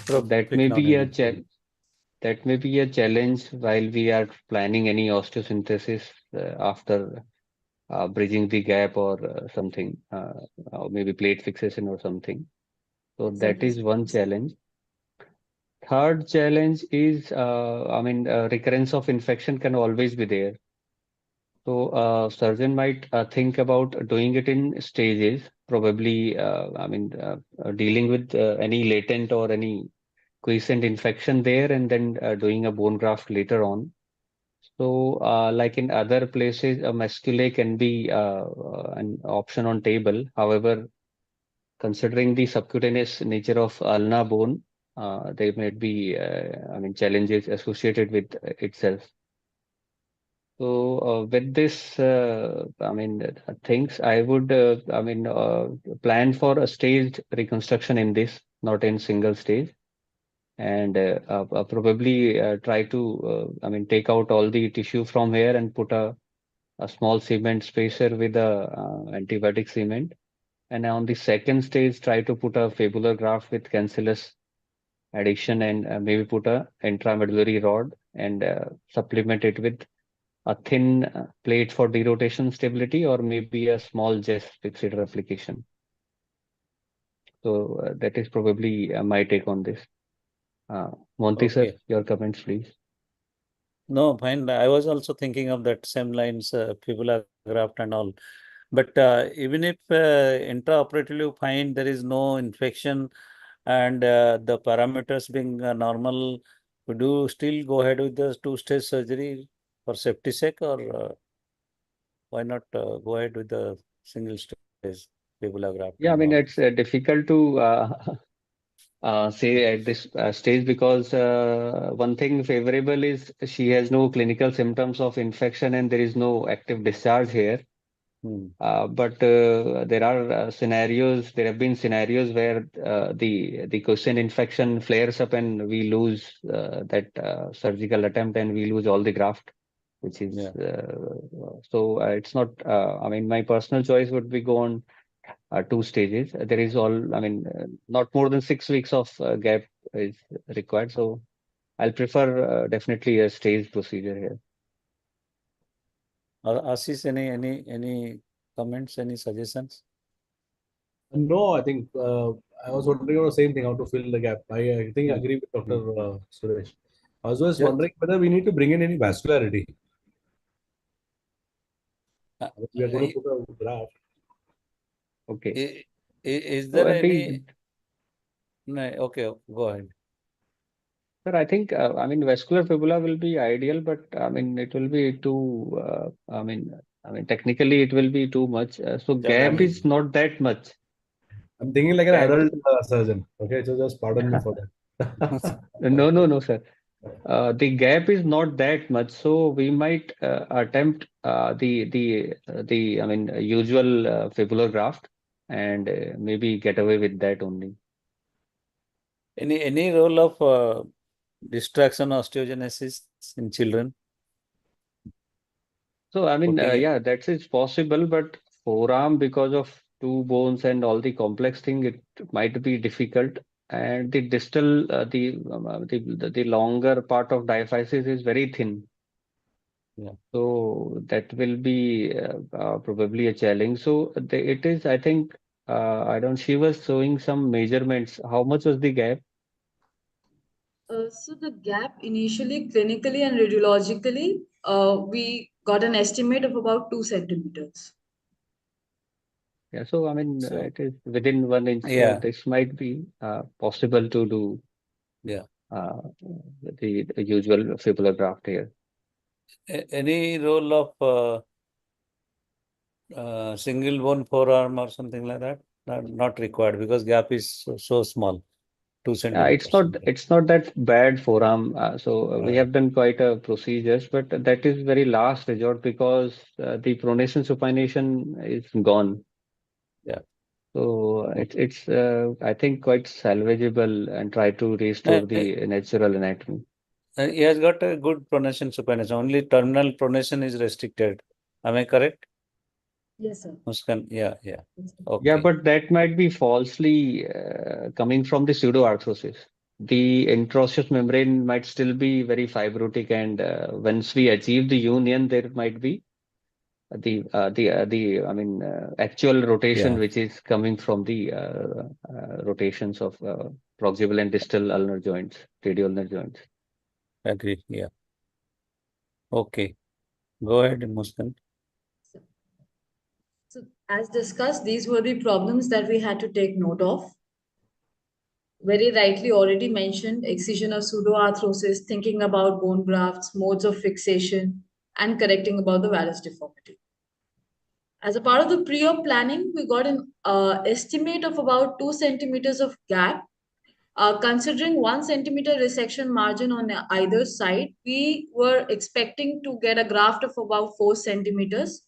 So that may be a challenge while we are planning any osteosynthesis after bridging the gap or something, or maybe plate fixation or something. So that Exactly. is one challenge. Third challenge is, recurrence of infection can always be there. So surgeon might think about doing it in stages, probably, dealing with any latent or any quiescent infection there, and then doing a bone graft later on. So, like in other places, a mascule can be an option on table. However, considering the subcutaneous nature of ulna bone, there might be, challenges associated with itself. So, with this, things, I would, plan for a staged reconstruction in this, not in single stage, and probably try to, take out all the tissue from here and put a small cement spacer with a antibiotic cement. And on the second stage, try to put a fibular graft with cancellous addition, and maybe put a intramedullary rod and supplement it with a thin plate for derotation stability, or maybe a small JES fixator application. So that is probably my take on this. Mohanty sir, Okay. your comments, please. No, fine. I was also thinking of that same lines, fibula graft and all. But even if intraoperatively you find there is no infection and the parameters being normal, would you still go ahead with the two-stage surgery for safety sake, or why not go ahead with the single stage fibula graft? Yeah, I and mean, all? it's difficult to say at this stage, because one thing favorable is she has no clinical symptoms of infection and there is no active discharge here. But there are scenarios, there have been scenarios where the question infection flares up and we lose that surgical attempt and we lose all the graft, which is so it's not, my personal choice would be go on 2 stages. There is not more than 6 weeks of gap is required. So I'll prefer definitely a staged procedure here. Ashish, any comments, any suggestions? No, I think I was wondering about the same thing, how to fill the gap. I think I agree with Dr. Suresh. I was just Just, wondering whether we need to bring in any vascularity. uh, We are going i- to put a graft. Okay. is So there at any? the No, okay, go ahead. Sir, I think I mean vascular fibula will be ideal, but I mean it will be too. I mean technically it will be too much. So gap Challenging. is not that much. I'm thinking like an Gap. adult surgeon. Okay, so just pardon me for that. No, sir. The gap is not that much, so we might attempt the I mean usual fibular graft and maybe get away with that only. Any role of distraction osteogenesis in children? So I mean Putting it, yeah, that is possible, but forearm because of two bones and all the complex thing, it might be difficult. And the distal the longer part of diaphysis is very thin. yeah. So that will be probably a challenge. So it is, I think, I don't. She was showing some measurements. How much was the gap? So the gap initially, clinically and radiologically, we got an estimate of about 2 centimeters. Yeah. So I mean, So it is within 1 inch. So yeah, this might be possible to do yeah. uh, the usual fibular graft here. Any role of single bone forearm or something like that? Not required because gap is so small, 2 centimeters. It's not that bad forearm. So we Right. have done quite a procedures, but that is very last resort because the pronation supination is gone. Yeah. So it's I think quite salvageable and try to restore Uh, the natural anatomy. he has got a good pronation supination. Only terminal pronation is restricted. Am I correct? Yes, sir. Muskan? Yeah. Yes, sir. Yeah, Okay. but that might be falsely coming from the pseudoarthrosis. The interosseous membrane might still be very fibrotic, and once we achieve the union, there might be the I mean actual rotation, Yeah. which is coming from the rotations of proximal and distal ulnar joints, radial ulnar joints. Agree. Yeah. Okay. Go ahead, Muskan. So as discussed, these were the problems that we had to take note of. Very rightly already mentioned, excision of pseudoarthrosis, thinking about bone grafts, modes of fixation, and correcting about the varus deformity. As a part of the pre-op planning, we got an estimate of about 2 centimeters of gap. Considering 1 centimeter resection margin on either side, we were expecting to get a graft of about 4 centimeters,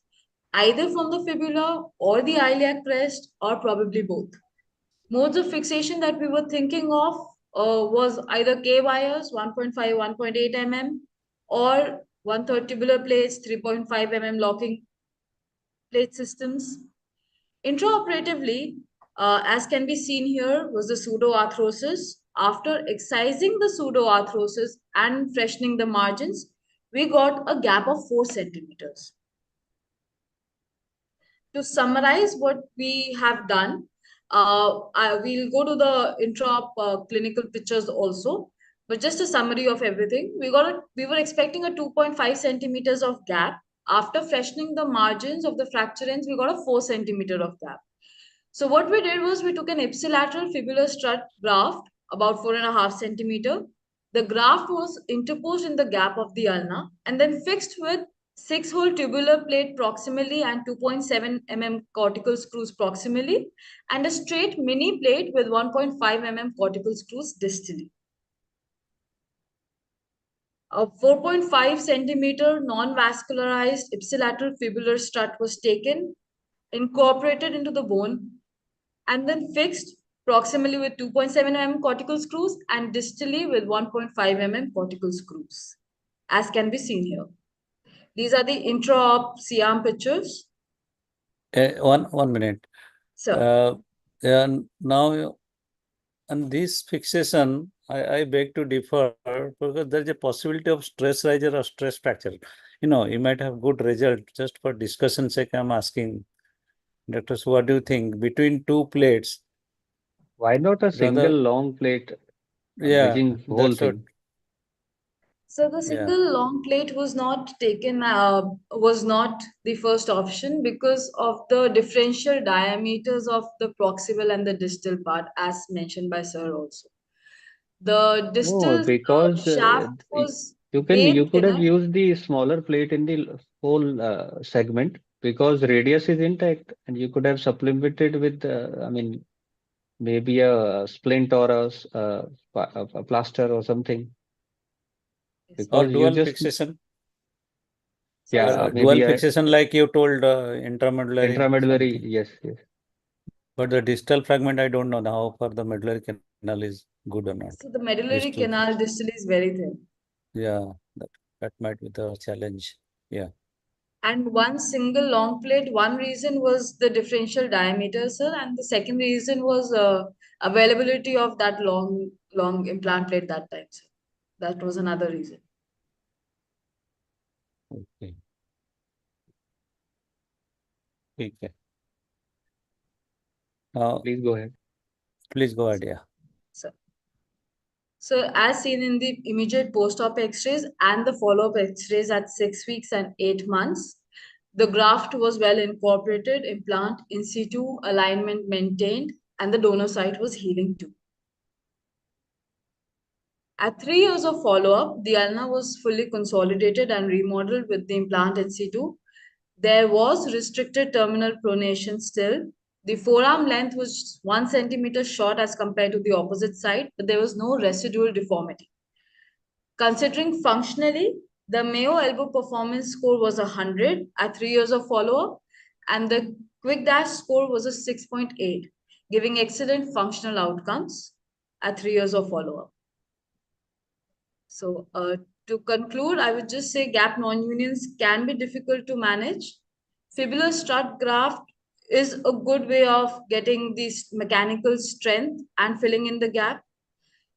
either from the fibula or the iliac crest, or probably both. Modes of fixation that we were thinking of was either K wires, 1.5, 1.8 mm, or 1/3 tubular plates, 3.5 mm locking plate systems. Intraoperatively, as can be seen here, was the pseudoarthrosis. After excising the pseudoarthrosis and freshening the margins, we got a gap of 4 centimeters. To summarize what we have done, we'll go to the intra clinical pictures also. But just a summary of everything, we were expecting a 2.5 centimeters of gap. After freshening the margins of the fracture ends, we got a 4 centimeter of gap. So what we did was we took an ipsilateral fibular strut graft, about 4.5 centimeter. The graft was interposed in the gap of the ulna and then fixed with 6-hole tubular plate proximally and 2.7 mm cortical screws proximally, and a straight mini plate with 1.5 mm cortical screws distally. A 4.5 centimeter non-vascularized ipsilateral fibular strut was taken, incorporated into the bone, and then fixed proximally with 2.7 mm cortical screws and distally with 1.5 mm cortical screws, as can be seen here. These are the intra-op Shyam pictures. One minute. So, Now, on this fixation, I beg to differ because there is a possibility of stress riser or stress fracture. You might have good result. Just for discussion sake, I'm asking Doctor, so what do you think? Between two plates, Why not a single long plate yeah, bridging whole that's what. thing? So the Yeah. single long plate was not taken, was not the first option because of the differential diameters of the proximal and the distal part, as mentioned by Sir also. The No, distal because shaft was you way could have thinner. used the smaller plate in the whole segment because radius is intact, and you could have supplemented with I mean maybe a splint or a plaster or something, Or because you dual just fixation. Sorry, yeah sir. Dual maybe a fixation, like you told, intramedullary intramedullary, something. yes, yes. But the distal fragment, I don't know how far the medullary canal is good or not. So the medullary Distal. canal distal is very thin. Yeah, that might be the challenge. Yeah. And one single long plate, one reason was the differential diameter, sir, and the second reason was availability of that long implant plate that time, sir. That was another reason. Okay. Okay. Please go ahead. Please go ahead. Yeah. So, so as seen in the immediate post-op X-rays and the follow-up X-rays at 6 weeks and 8 months, the graft was well incorporated, implant in situ, alignment maintained, and the donor site was healing too. At 3 years of follow-up, the ulna was fully consolidated and remodeled with the implant in situ. There was restricted terminal pronation still. The forearm length was 1 centimeter short as compared to the opposite side, but there was no residual deformity. Considering functionally, the Mayo elbow performance score was 100 at 3 years of follow-up, and the quick dash score was a 6.8, giving excellent functional outcomes at 3 years of follow-up. So to conclude, I would just say gap non-unions can be difficult to manage. Fibular strut graft is a good way of getting this mechanical strength and filling in the gap.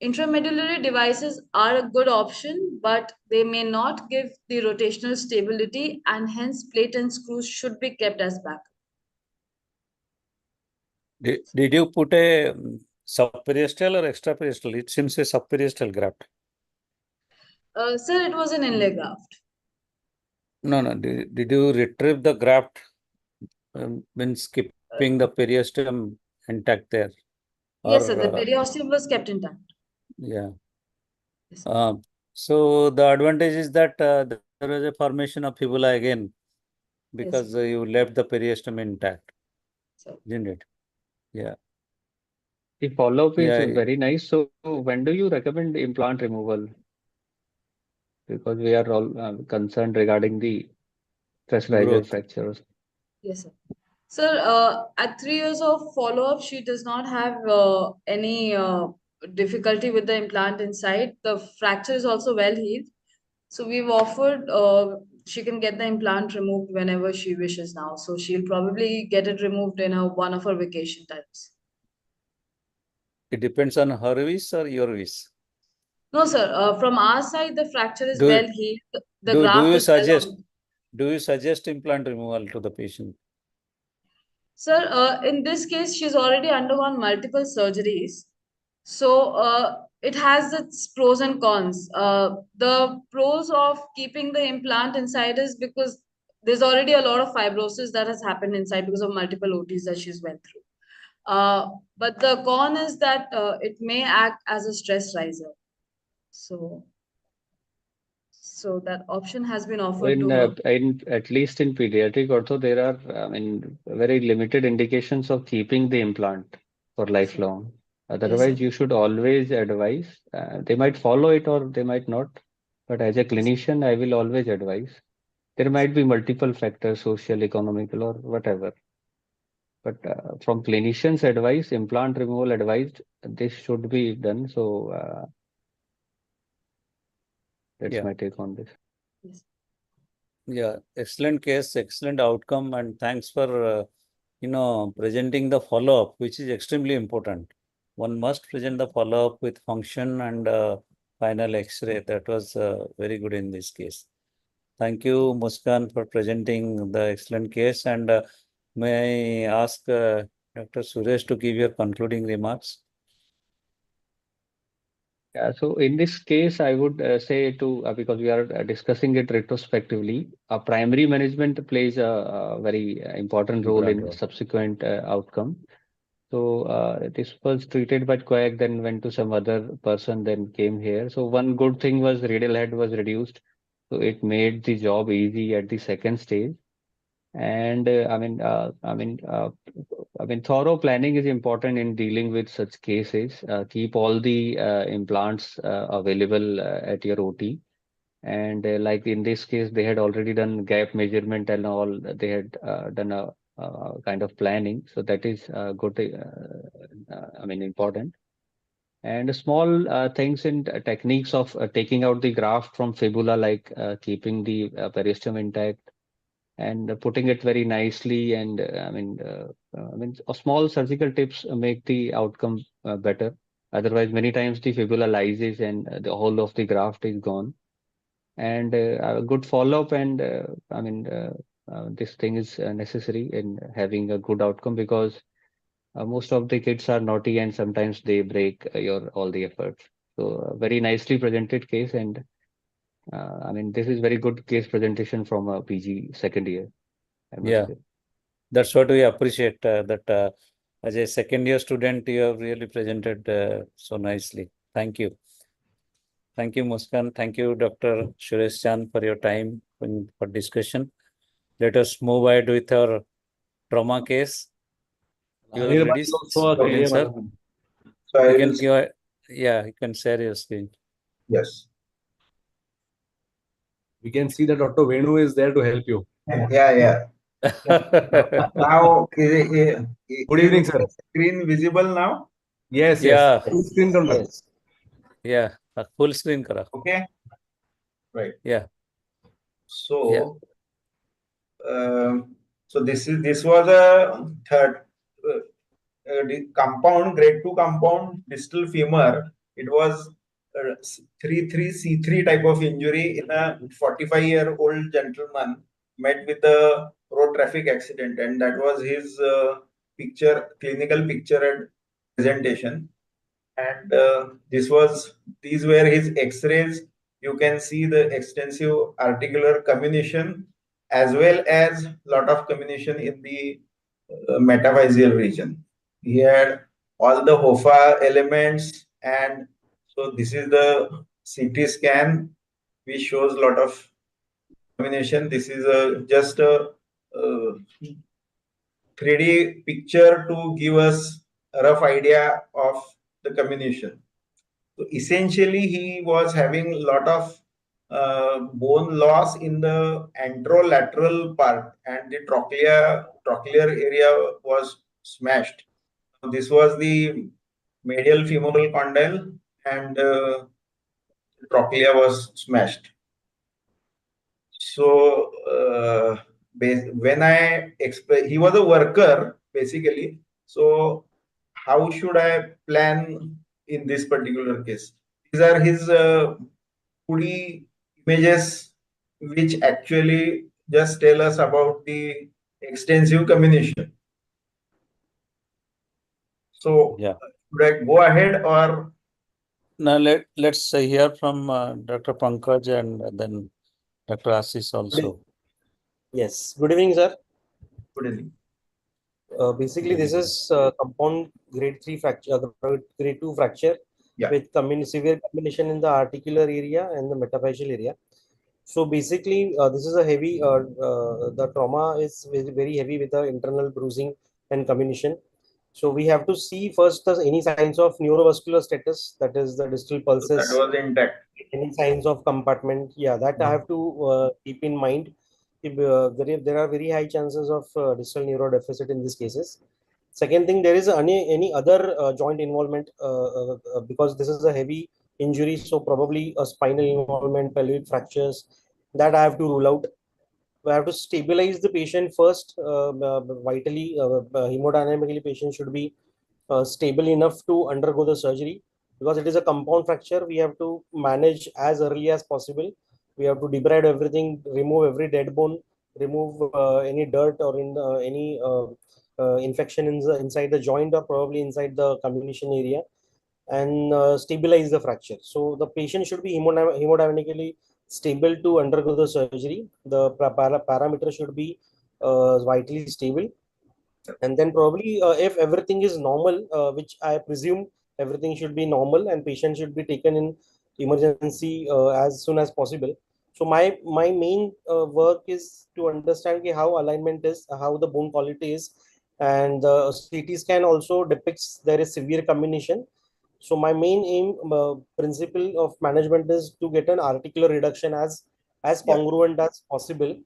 Intramedullary devices are a good option, but they may not give the rotational stability, and hence plate and screws should be kept as backup. Did you put a subperiosteal or extraperiosteal? It seems a subperiosteal graft. Sir, it was an inlay graft. No. Did you retrieve the graft? Means keeping the periosteum intact there? Yes, sir. Or, The periosteum was kept intact. yeah. Yes. So the advantage is that there is a formation of fibula again because Yes, you left the periosteum intact, sir. isn't it? Yeah. The follow-up is Yeah. very nice. So when do you recommend implant removal? Because we are all concerned regarding the stress fracture Growth. fractures. Yes, sir. Sir, at 3 years of follow-up, she does not have any difficulty with the implant inside. The fracture is also well healed. So we've offered she can get the implant removed whenever she wishes now. So she'll probably get it removed in one of her vacation times. It depends on her wish or your wish. No, sir. From our side, the fracture is Do- well healed. The Do graft you is well suggest? on. Do you suggest implant removal to the patient? Sir, in this case, she's already undergone multiple surgeries. So it has its pros and cons. The pros of keeping the implant inside is because there's already a lot of fibrosis that has happened inside because of multiple OTs that she's went through. But the con is that it may act as a stress riser. So that option has been offered to her. In at least in pediatric ortho, there are I mean very limited indications of keeping the implant for Yes, sir. lifelong. Yes, Otherwise, sir. you should always advise. They might follow it or they might not. But as a Yes, sir. clinician, I will always advise. There might be multiple factors, social, economical, or whatever. But from clinicians' advice, implant removal advised, this should be done. So that's Yeah. my take on this. Yes. Yeah. Excellent case, excellent outcome, and thanks for presenting the follow-up, which is extremely important. One must present the follow-up with function and final X-ray. That was very good in this case. Thank you, Muskaan, for presenting the excellent case. And May I ask Dr. Suresh to give your concluding remarks? Yeah, so in this case, I would say to because we are discussing it retrospectively, primary management plays a very important role in subsequent outcome. So this was treated by quack, then went to some other person, then came here. So one good thing was radial head was reduced, so it made the job easy at the second stage. And thorough planning is important in dealing with such cases. Keep all the implants available at your OT. And like in this case, they had already done gap measurement and all. They had done a kind of planning. So that is good, important. And small things and techniques of taking out the graft from fibula, like keeping the periosteum intact and putting it very nicely. And small surgical tips make the outcome better. Otherwise, many times the fibula lyses and the whole of the graft is gone. And a good follow-up, and this thing is necessary in having a good outcome, because most of the kids are naughty and sometimes they break your all the efforts. So very nicely presented case, and this is very good case presentation from a PG second year, I must Yeah, say. that's what we appreciate. That as a second year student, you have really presented so nicely. Thank you. Thank you, Muskaan. Thank you, Dr. Suresh Chand, for your time for discussion. Let us move ahead with our trauma case. You are ready, Milind, sir? So I You will, can give. Yeah, you can share your screen. yes. We can see that Dr. Venu is there to help you. Yeah. Now, Good evening, sir. Screen visible now? Yes. Yeah. Full screen done. Yes. Yeah, full screen kara. Okay. Right. Yeah. So, so this was a third compound, grade 2 compound distal femur. It was 3-3C3 type of injury in a 45-year-old gentleman met with a road traffic accident, and that was his clinical picture and presentation. And these were his X-rays. You can see the extensive articular comminution as well as lot of comminution in the metaphyseal region. He had all the HOFA elements, and so this is the CT scan which shows a lot of comminution. This is just a 3D picture to give us a rough idea of the comminution. So essentially, he was having a lot of bone loss in the anterolateral part, and the trochlear area was smashed. So this was the medial femoral condyle, and trochlea was smashed. So when I explain, he was a worker basically. So how should I plan in this particular case? These are his 2D images, which actually just tell us about the extensive comminution. So Yeah. should I go ahead, or Now let's hear from Dr. Pankaj and then Dr. Ashish also. Yes. Good evening, sir. good evening? Basically, this is compound grade 3 fracture, grade 2 fracture Yeah. with severe combination in the articular area and the metaphyseal area. So basically, this is a heavy, the trauma is very heavy with the internal bruising and comminution. So we have to see first any signs of neurovascular status, that is the distal pulses. That was intact. Any signs of compartment, yeah, that I have to keep in mind. If, there are very high chances of distal neurodeficit in these cases. Second thing, there is any other joint involvement because this is a heavy injury, so probably a spinal involvement, pelvic fractures, that I have to rule out. We have to stabilize the patient first. Vitally, hemodynamically, patient should be stable enough to undergo the surgery, because it is a compound fracture. We have to manage as early as possible. We have to debride everything, remove every dead bone, remove any dirt or any infection inside the joint or probably inside the comminution area, and stabilize the fracture. So the patient should be hemodynamically stable to undergo the surgery. The parameter should be vitally stable, and then probably if everything is normal, which I presume everything should be normal, and patient should be taken in emergency as soon as possible. So my main work is to understand how alignment is, how the bone quality is, and the CT scan also depicts there is severe comminution. So my main aim, principle of management is to get an articular reduction as congruent as possible,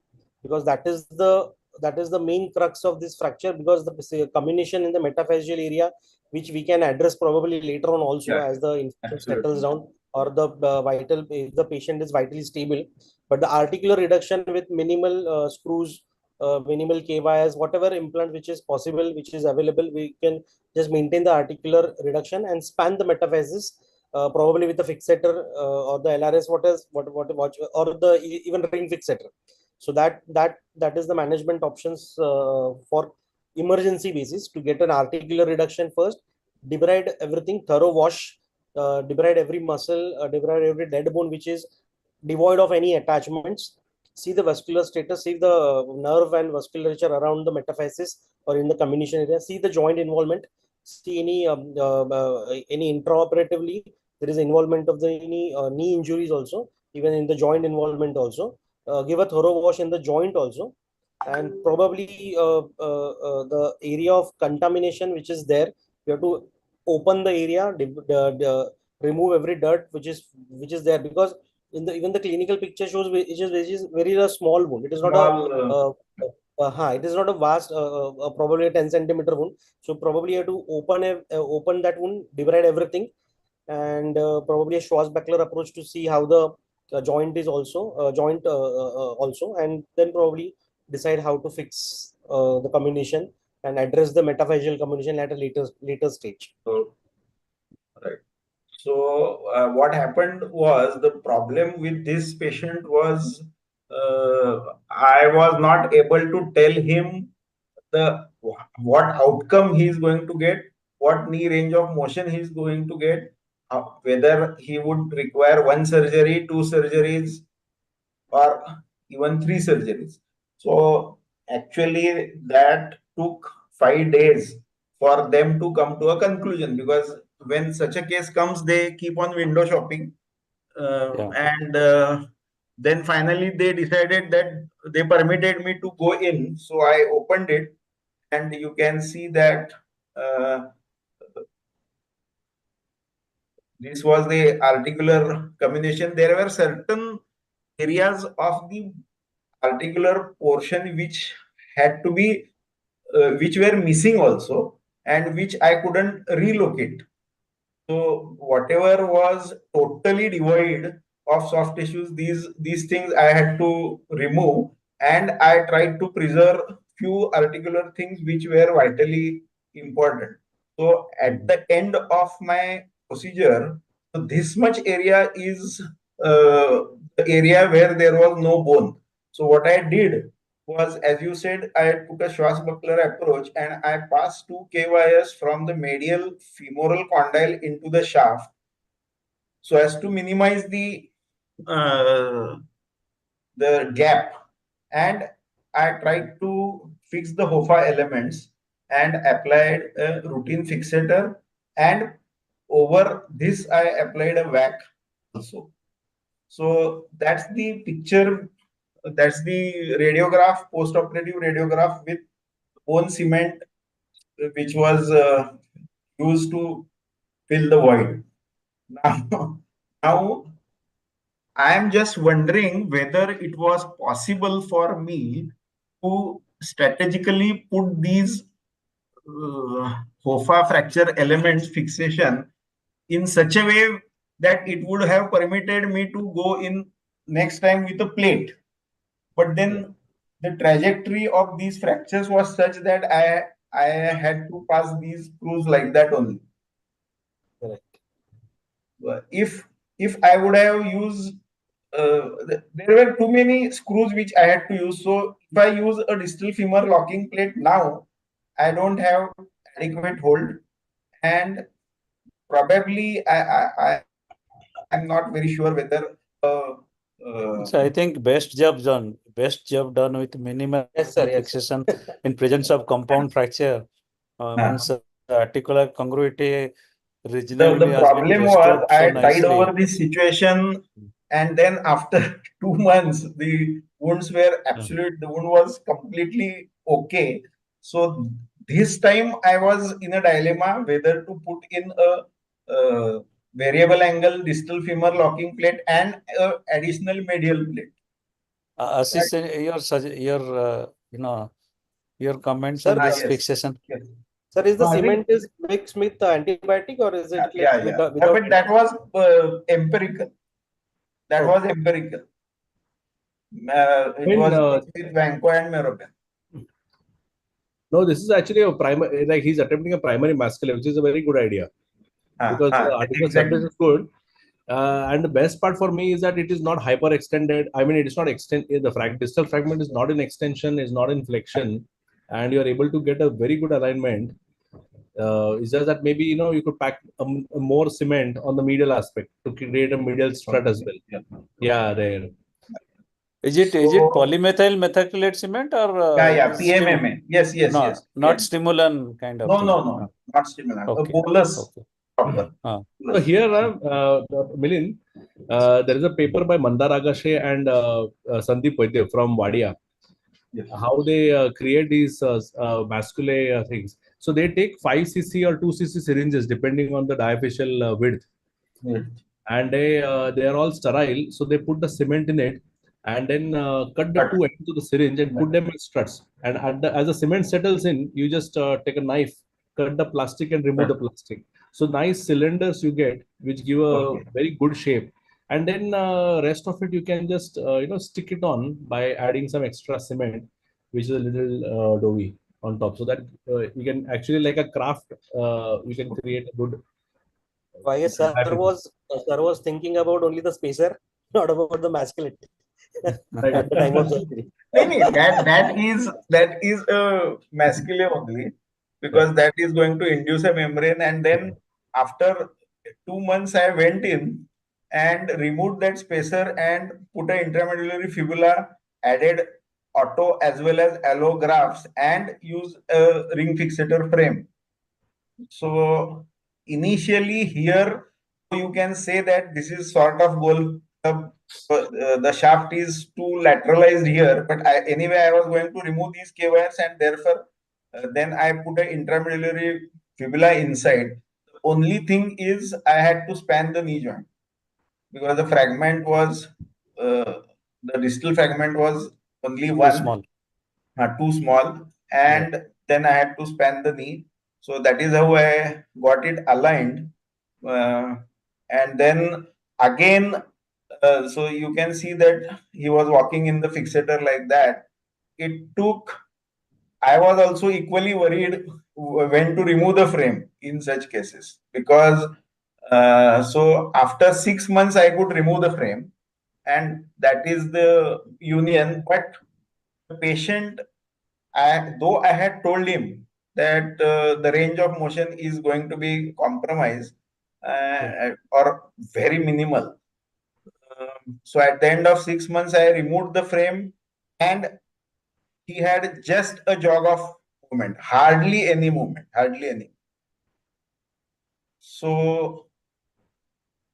because that is the main crux of this fracture, because the comminution in the metaphyseal area, which we can address probably later on also as the infection settles down, or the vital, if the patient is vitally stable. But the articular reduction with minimal screws, minimal KYs, whatever implant which is possible, which is available, we can just maintain the articular reduction and span the metaphysis, probably with the fixator or the LRS, or the even ring fixator. So that is the management options for emergency basis, to get an articular reduction first, debride everything, thorough wash, debride every muscle, debride every dead bone which is devoid of any attachments, see the vascular status, see the nerve and vasculature around the metaphysis or in the comminution area, see the joint involvement, see any intraoperatively there is involvement of the any knee injuries also, even in the joint involvement also, give a thorough wash in the joint also, and probably the area of contamination which is there, you have to open the area, remove every dirt which is there, because even the clinical picture shows which is very a small wound. It is not it is not a vast, probably a 10 centimeter wound. So probably you have to open that wound, debride everything, and probably a Schwarzbachler approach to see how the joint is also, and then probably decide how to fix the comminution and address the metaphyseal comminution at a later stage. Right. So what happened was, the problem with this patient was, I was not able to tell him what outcome he is going to get, what knee range of motion he is going to get, whether he would require one surgery, two surgeries, or even three surgeries. So actually that took 5 days for them to come to a conclusion, because when such a case comes, they keep on window shopping, and then finally they decided that they permitted me to go in. So I opened it, and you can see that this was the articular comminution. There were certain areas of the articular portion which had to be which were missing also, and which I couldn't relocate. So whatever was totally devoid of soft tissues, these things I had to remove, and I tried to preserve few articular things which were vitally important. So at the end of my procedure, so this much area is the area where there was no bone. So what I did was, as you said, I took a Schwarzbachler approach, and I passed two KYS from the medial femoral condyle into the shaft, so as to minimize uh, the gap. And I tried to fix the HOFA elements and applied a routine fixator, and over this I applied a VAC also. So that's the picture. That's the radiograph, post-operative radiograph with bone cement, which was used to fill the void. Now I am just wondering whether it was possible for me to strategically put these HOFA fracture elements fixation in such a way that it would have permitted me to go in next time with a plate. But then the trajectory of these fractures was such that I had to pass these screws like that only. Correct. If I would have used, there were too many screws which I had to use. So if I use a distal femur locking plate now, I don't have adequate hold, and probably I'm not very sure whether So I think best job done with minimal Yes, sir. Yes, sir. fixation in presence of compound fracture. Means articular congruity reasonably the has been problem was restored so I tied nicely. over this situation, and then after 2 months, the wounds were absolute. The wound was completely okay. So this time I was in a dilemma whether to put in a variable angle distal femur locking plate and a additional medial plate. Ashish, your comments Sir, on this Yes. fixation. Yes. Sir, is the I think cement is mixed with antibiotic or is it like Yeah. without? But that was empirical. That Okay. was empirical. It was with Vanco and Meropen. No, this is actually a primary, like he's attempting a primary masculine, which is a very good idea because articular surface is good. And the best part for me is that it is not hyperextended. I mean, it is not the distal fragment is not in extension, is not in flexion, and you are able to get a very good alignment. It's just that maybe you could pack more cement on the medial aspect to create a medial strut as well. Yeah, there. Is it polymethyl methacrylate cement or PMMA. Yes. not stimulant kind of thing? No, not stimulant. Okay. A bolus proper. So here, Milind, there is a paper by Mandar Agashe and Sandeep Vaidya from Wadia. Yes. How they create these mascule things. So they take 5 cc or 2 cc syringes depending on the diaphyseal width, and they are all sterile. So they put the cement in it and then cut the two ends of the syringe and put them as struts. And as the cement settles in, you just take a knife, cut the plastic and remove the plastic. So nice cylinders you get, which give a very good shape. And then rest of it you can just stick it on by adding some extra cement, which is a little doughy on top, so that you can actually, like a craft, you can create a good. Why sir was thinking about only the spacer, not about the masculinity at the time of surgery. That is a masculine only, because that is going to induce a membrane, and then after 2 months I went in and removed that spacer and put an intramedullary fibula, added auto as well as allografts, and used a ring fixator frame. So initially here you can say that this is sort of goal. The shaft is too lateralized here, but anyway I was going to remove these K wires, and therefore then I put an intramedullary fibula inside. The only thing is I had to span the knee joint, because the fragment was the distal fragment was only too small, and then I had to span the knee. So that is how I got it aligned, and then again, so you can see that he was walking in the fixator like that. I was also equally worried when to remove the frame in such cases, because so after 6 months I could remove the frame, and that is the union. But the patient, though I had told him that the range of motion is going to be compromised or very minimal. So at the end of 6 months, I removed the frame, and he had just a jog of movement, hardly any movement, hardly any. So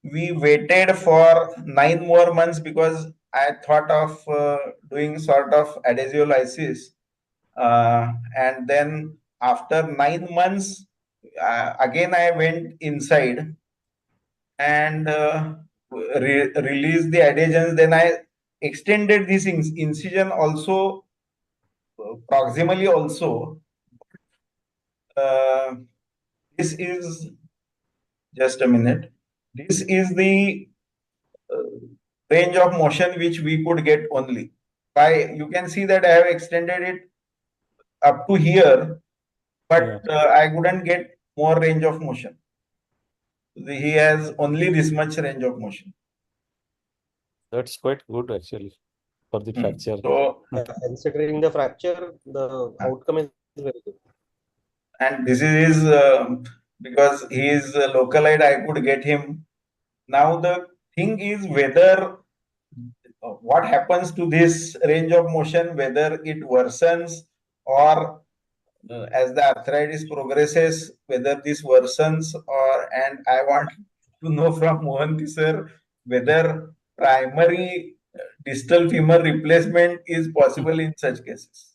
we waited for 9 more months, because I thought of doing sort of adhesiolysis. And then after 9 months, again I went inside and released the adhesions. Then I extended this incision also, proximally also. This is just a minute. This is the range of motion which we could get only. You can see that I have extended it up to here, but I couldn't get more range of motion. He has only this much range of motion. That's quite good, actually. for the fracture. So, Considering the fracture, the outcome is very good. and this is because he is localite, I could get him. Now the thing is whether what happens to this range of motion, whether it worsens or as the arthritis progresses, whether this worsens and I want to know from Mohanty sir whether primary distal femur replacement is possible in such cases.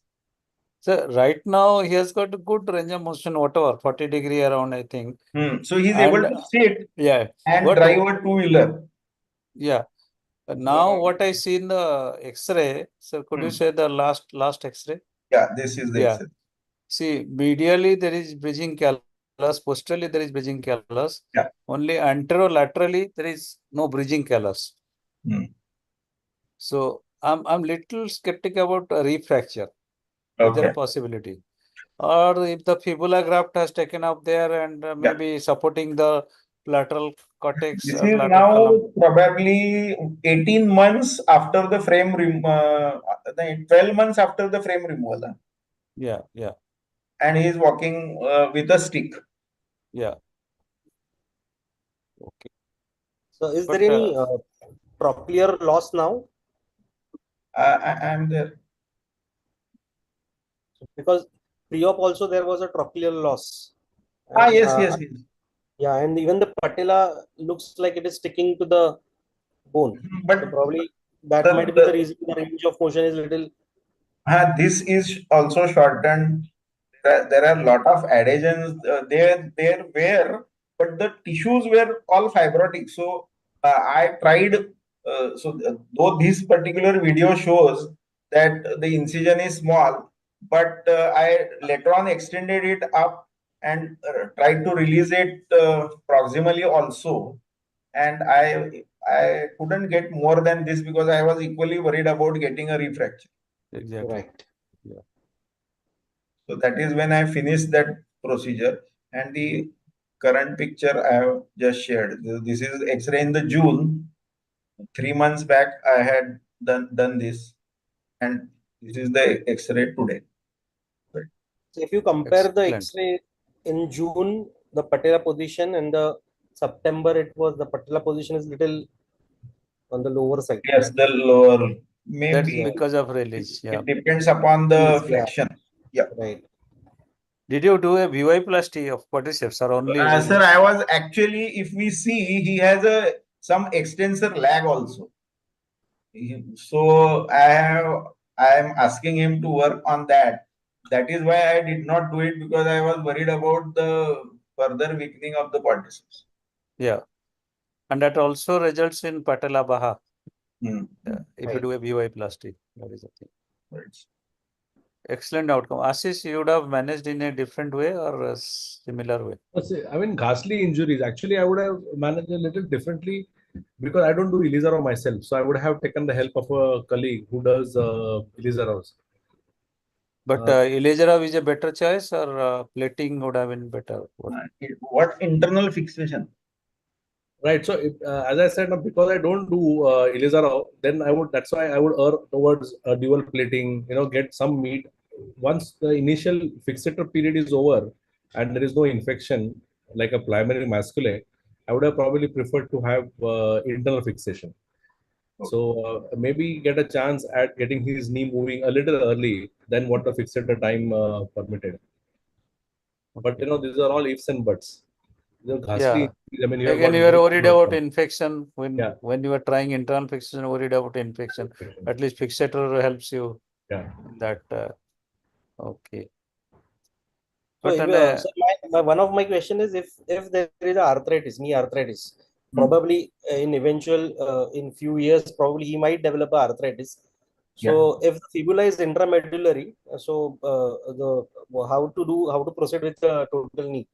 So right now he has got a good range of motion, whatever, 40-degree around, I think. So he's able to sit and drive a two-wheeler. Yeah. Now what I see in the X-ray, so could you say the last X-ray? Yeah, this is the X-ray. See, medially there is bridging callus, posteriorly there is bridging callus. Yeah. Only anterolaterally there is no bridging callus. So I'm little skeptic about a refracture. Is there a possibility? Or if the fibula graft has taken up there and maybe supporting the lateral cortex. This or is lateral now column. probably 18 months after the frame, 12 months after the frame removal. Yeah. And he is walking with a stick. Yeah. Okay. So is there any trochlear loss now? I am there. Because pre-op also there was a trochlear loss. Yes. Yeah, and even the patella looks like it is sticking to the bone. But so probably that might be the reason the range of motion is little. This is also shortened. There are a lot of adhesions there were, but the tissues were all fibrotic. So I tried. Though this particular video shows that the incision is small, but I later on extended it up and tried to release it proximally also, and I couldn't get more than this because I was equally worried about getting a refracture. Exactly. Right. Yeah. So that is when I finished that procedure, and the current picture I have just shared. This is X-ray in the June. 3 months back I had done this, and this is the X-ray today. Right. So if you compare the X-ray in June, the patella position, and the September, it was the patella position is little on the lower side. Yes, the lower. Maybe that's because of release. Yeah. it depends upon the flexion. Yeah. Right. Did you do a VY-plasty of quadriceps or only? Sir, I was actually, if we see, he has some extensor lag also. So I am asking him to work on that. That is why I did not do it, because I was worried about the further weakening of the quadriceps. Yeah. And that also results in patella baha. If you do a VY-plasty, that is the thing. Right. Excellent outcome. Ashish, you would have managed in a different way or a similar way? I mean, ghastly injuries. Actually, I would have managed a little differently because I don't do Elizaro myself. So I would have taken the help of a colleague who does Elizaros. But Elizaro is a better choice, or plating would have been better? What internal fixation? Right. So, as I said, because I don't do Elizaro, then that's why I would err towards dual plating, get some meat. Once the initial fixator period is over and there is no infection, like a primary mascule, I would have probably preferred to have internal fixation. So maybe get a chance at getting his knee moving a little early than what the fixator time permitted. But, these are all ifs and buts. Yeah. I mean, Again, you are worried about infection when you are trying internal fixation, worried about infection. At least fixator helps you. Yeah. That okay. So, one of my question is if there is arthritis, knee arthritis, probably in few years, probably he might develop arthritis. So if the fibula is intramedullary, so how to proceed with the total knee?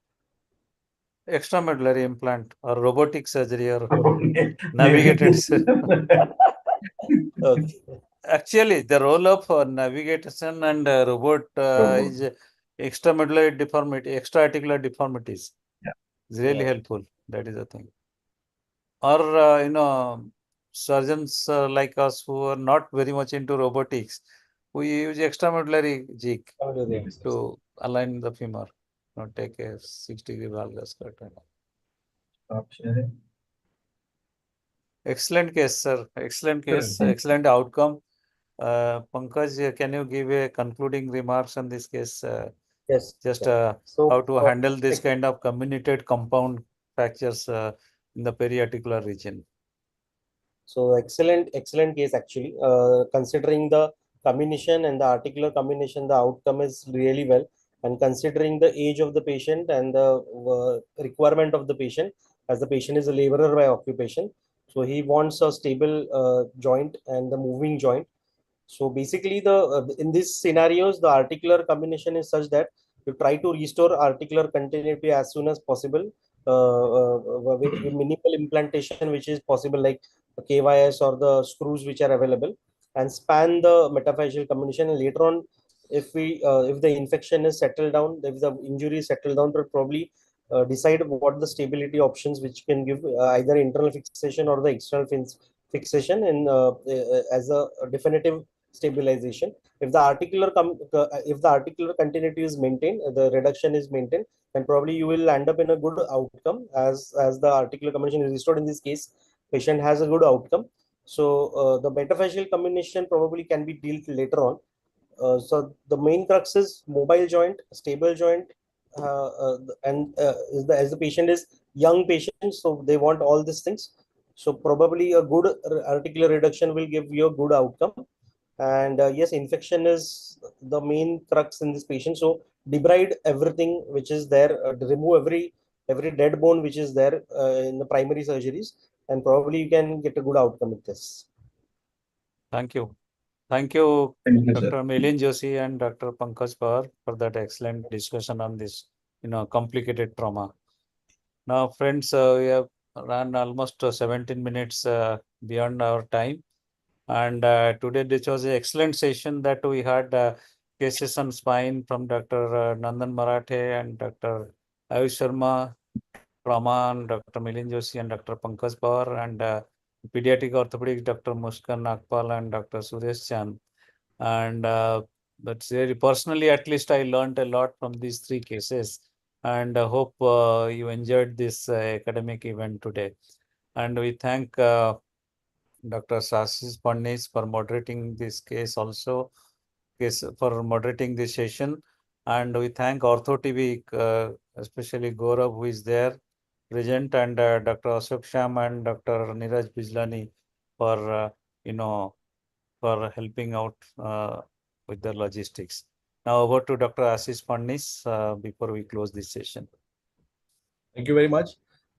Extramedullary implant or robotic surgery or navigated. Okay. Actually, the role of navigation and robot is extramedullary deformity, extra-articular deformities. Yeah. It's really helpful. That is the thing. Or surgeons like us who are not very much into robotics, we use extramedullary jig to align the femur. Take a 6-degree valgus cut. Stop sharing. Excellent case, sir. Excellent case. Excellent outcome. Pankaj, can you give a concluding remarks on this case? Yes. Just So how to handle this kind of comminuted compound fractures in the periarticular region. So excellent case actually. Considering the combination and the articular combination, the outcome is really well. And considering the age of the patient and the requirement of the patient, as the patient is a laborer by occupation, so he wants a stable joint and the moving joint. So basically, the in these scenarios, the articular combination is such that you try to restore articular continuity as soon as possible with minimal implantation, which is possible, like the KYS or the screws which are available, and span the metaphyseal combination. And later on, if the infection is settled down, if the injury is settled down, to probably decide what the stability options which can give either internal fixation or the external fixation in as a definitive stabilization. If the articular continuity is maintained, the reduction is maintained, then probably you will end up in a good outcome as the articular combination is restored. In this case, patient has a good outcome. So the metaphyseal combination probably can be dealt later on. So the main crux is mobile joint, stable joint, and as the patient is young patient, so they want all these things. So probably a good articular reduction will give you a good outcome. And yes, infection is the main crux in this patient. So debride everything which is there, remove every dead bone which is there in the primary surgeries, and probably you can get a good outcome with this. Thank you. Thank you, Thank you, Dr. sir. Milind Joshi and Dr. Pankaj Pawar for that excellent discussion on this, complicated trauma. Now, friends, we have run almost 17 minutes beyond our time. And today, this was an excellent session that we had cases on spine from Dr. Nandan Marathe and Dr. Ayush Sharma, trauma, and Dr. Milind Joshi and Dr. Pankaj Pawar, and Pediatric Orthopedics, Dr. Muskaan Nagpal and Dr. Suresh Chand. And that's really personally, at least I learned a lot from these 3 cases. And I hope you enjoyed this academic event today. And we thank Dr. Ashish Phadnis for moderating this case for moderating this session. And we thank OrthoTV, especially Gaurav, who is there present, and Dr. Ashok, Shyam and Dr. Neeraj Bijlani for, for helping out with the logistics. Now over to Dr. Ashish Phadnis before we close this session. Thank you very much.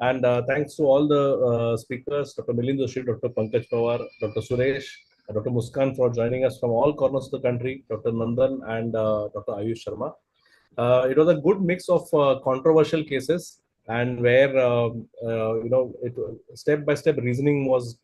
And thanks to all the speakers, Dr. Milind Joshi, Dr. Pankaj Pawar, Dr. Suresh, Dr. Muskaan for joining us from all corners of the country, Dr. Nandan and Dr. Ayush Sharma. It was a good mix of controversial cases, and where step by step reasoning was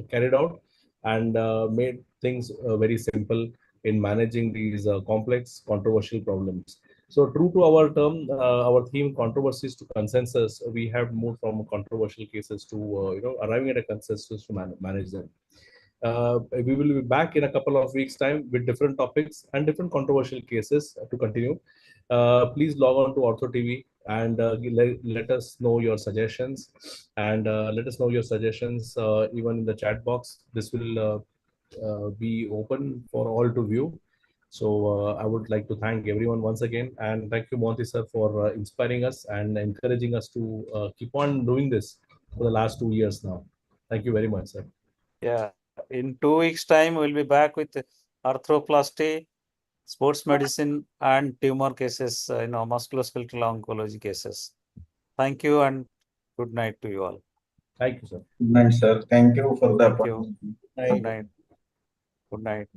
carried out and made things very simple in managing these complex controversial problems. So true to our term, our theme, controversies to consensus, we have moved from controversial cases to arriving at a consensus to manage them. We will be back in a couple of weeks' time with different topics and different controversial cases to continue. Please log on to OrthoTV and let us know your suggestions, and let us know your suggestions even in the chat box. This will be open for all to view. So I would like to thank everyone once again, and thank you, Mohanty sir, for inspiring us and encouraging us to keep on doing this for the last 2 years now. Thank you very much, sir. Yeah, in 2 weeks' time, we'll be back with arthroplasty, sports medicine, and tumor cases, musculoskeletal oncology cases. Thank you and good night to you all. Thank you, sir. Good night, sir. Thank you for the Thank you. opportunity. Good night. Good night.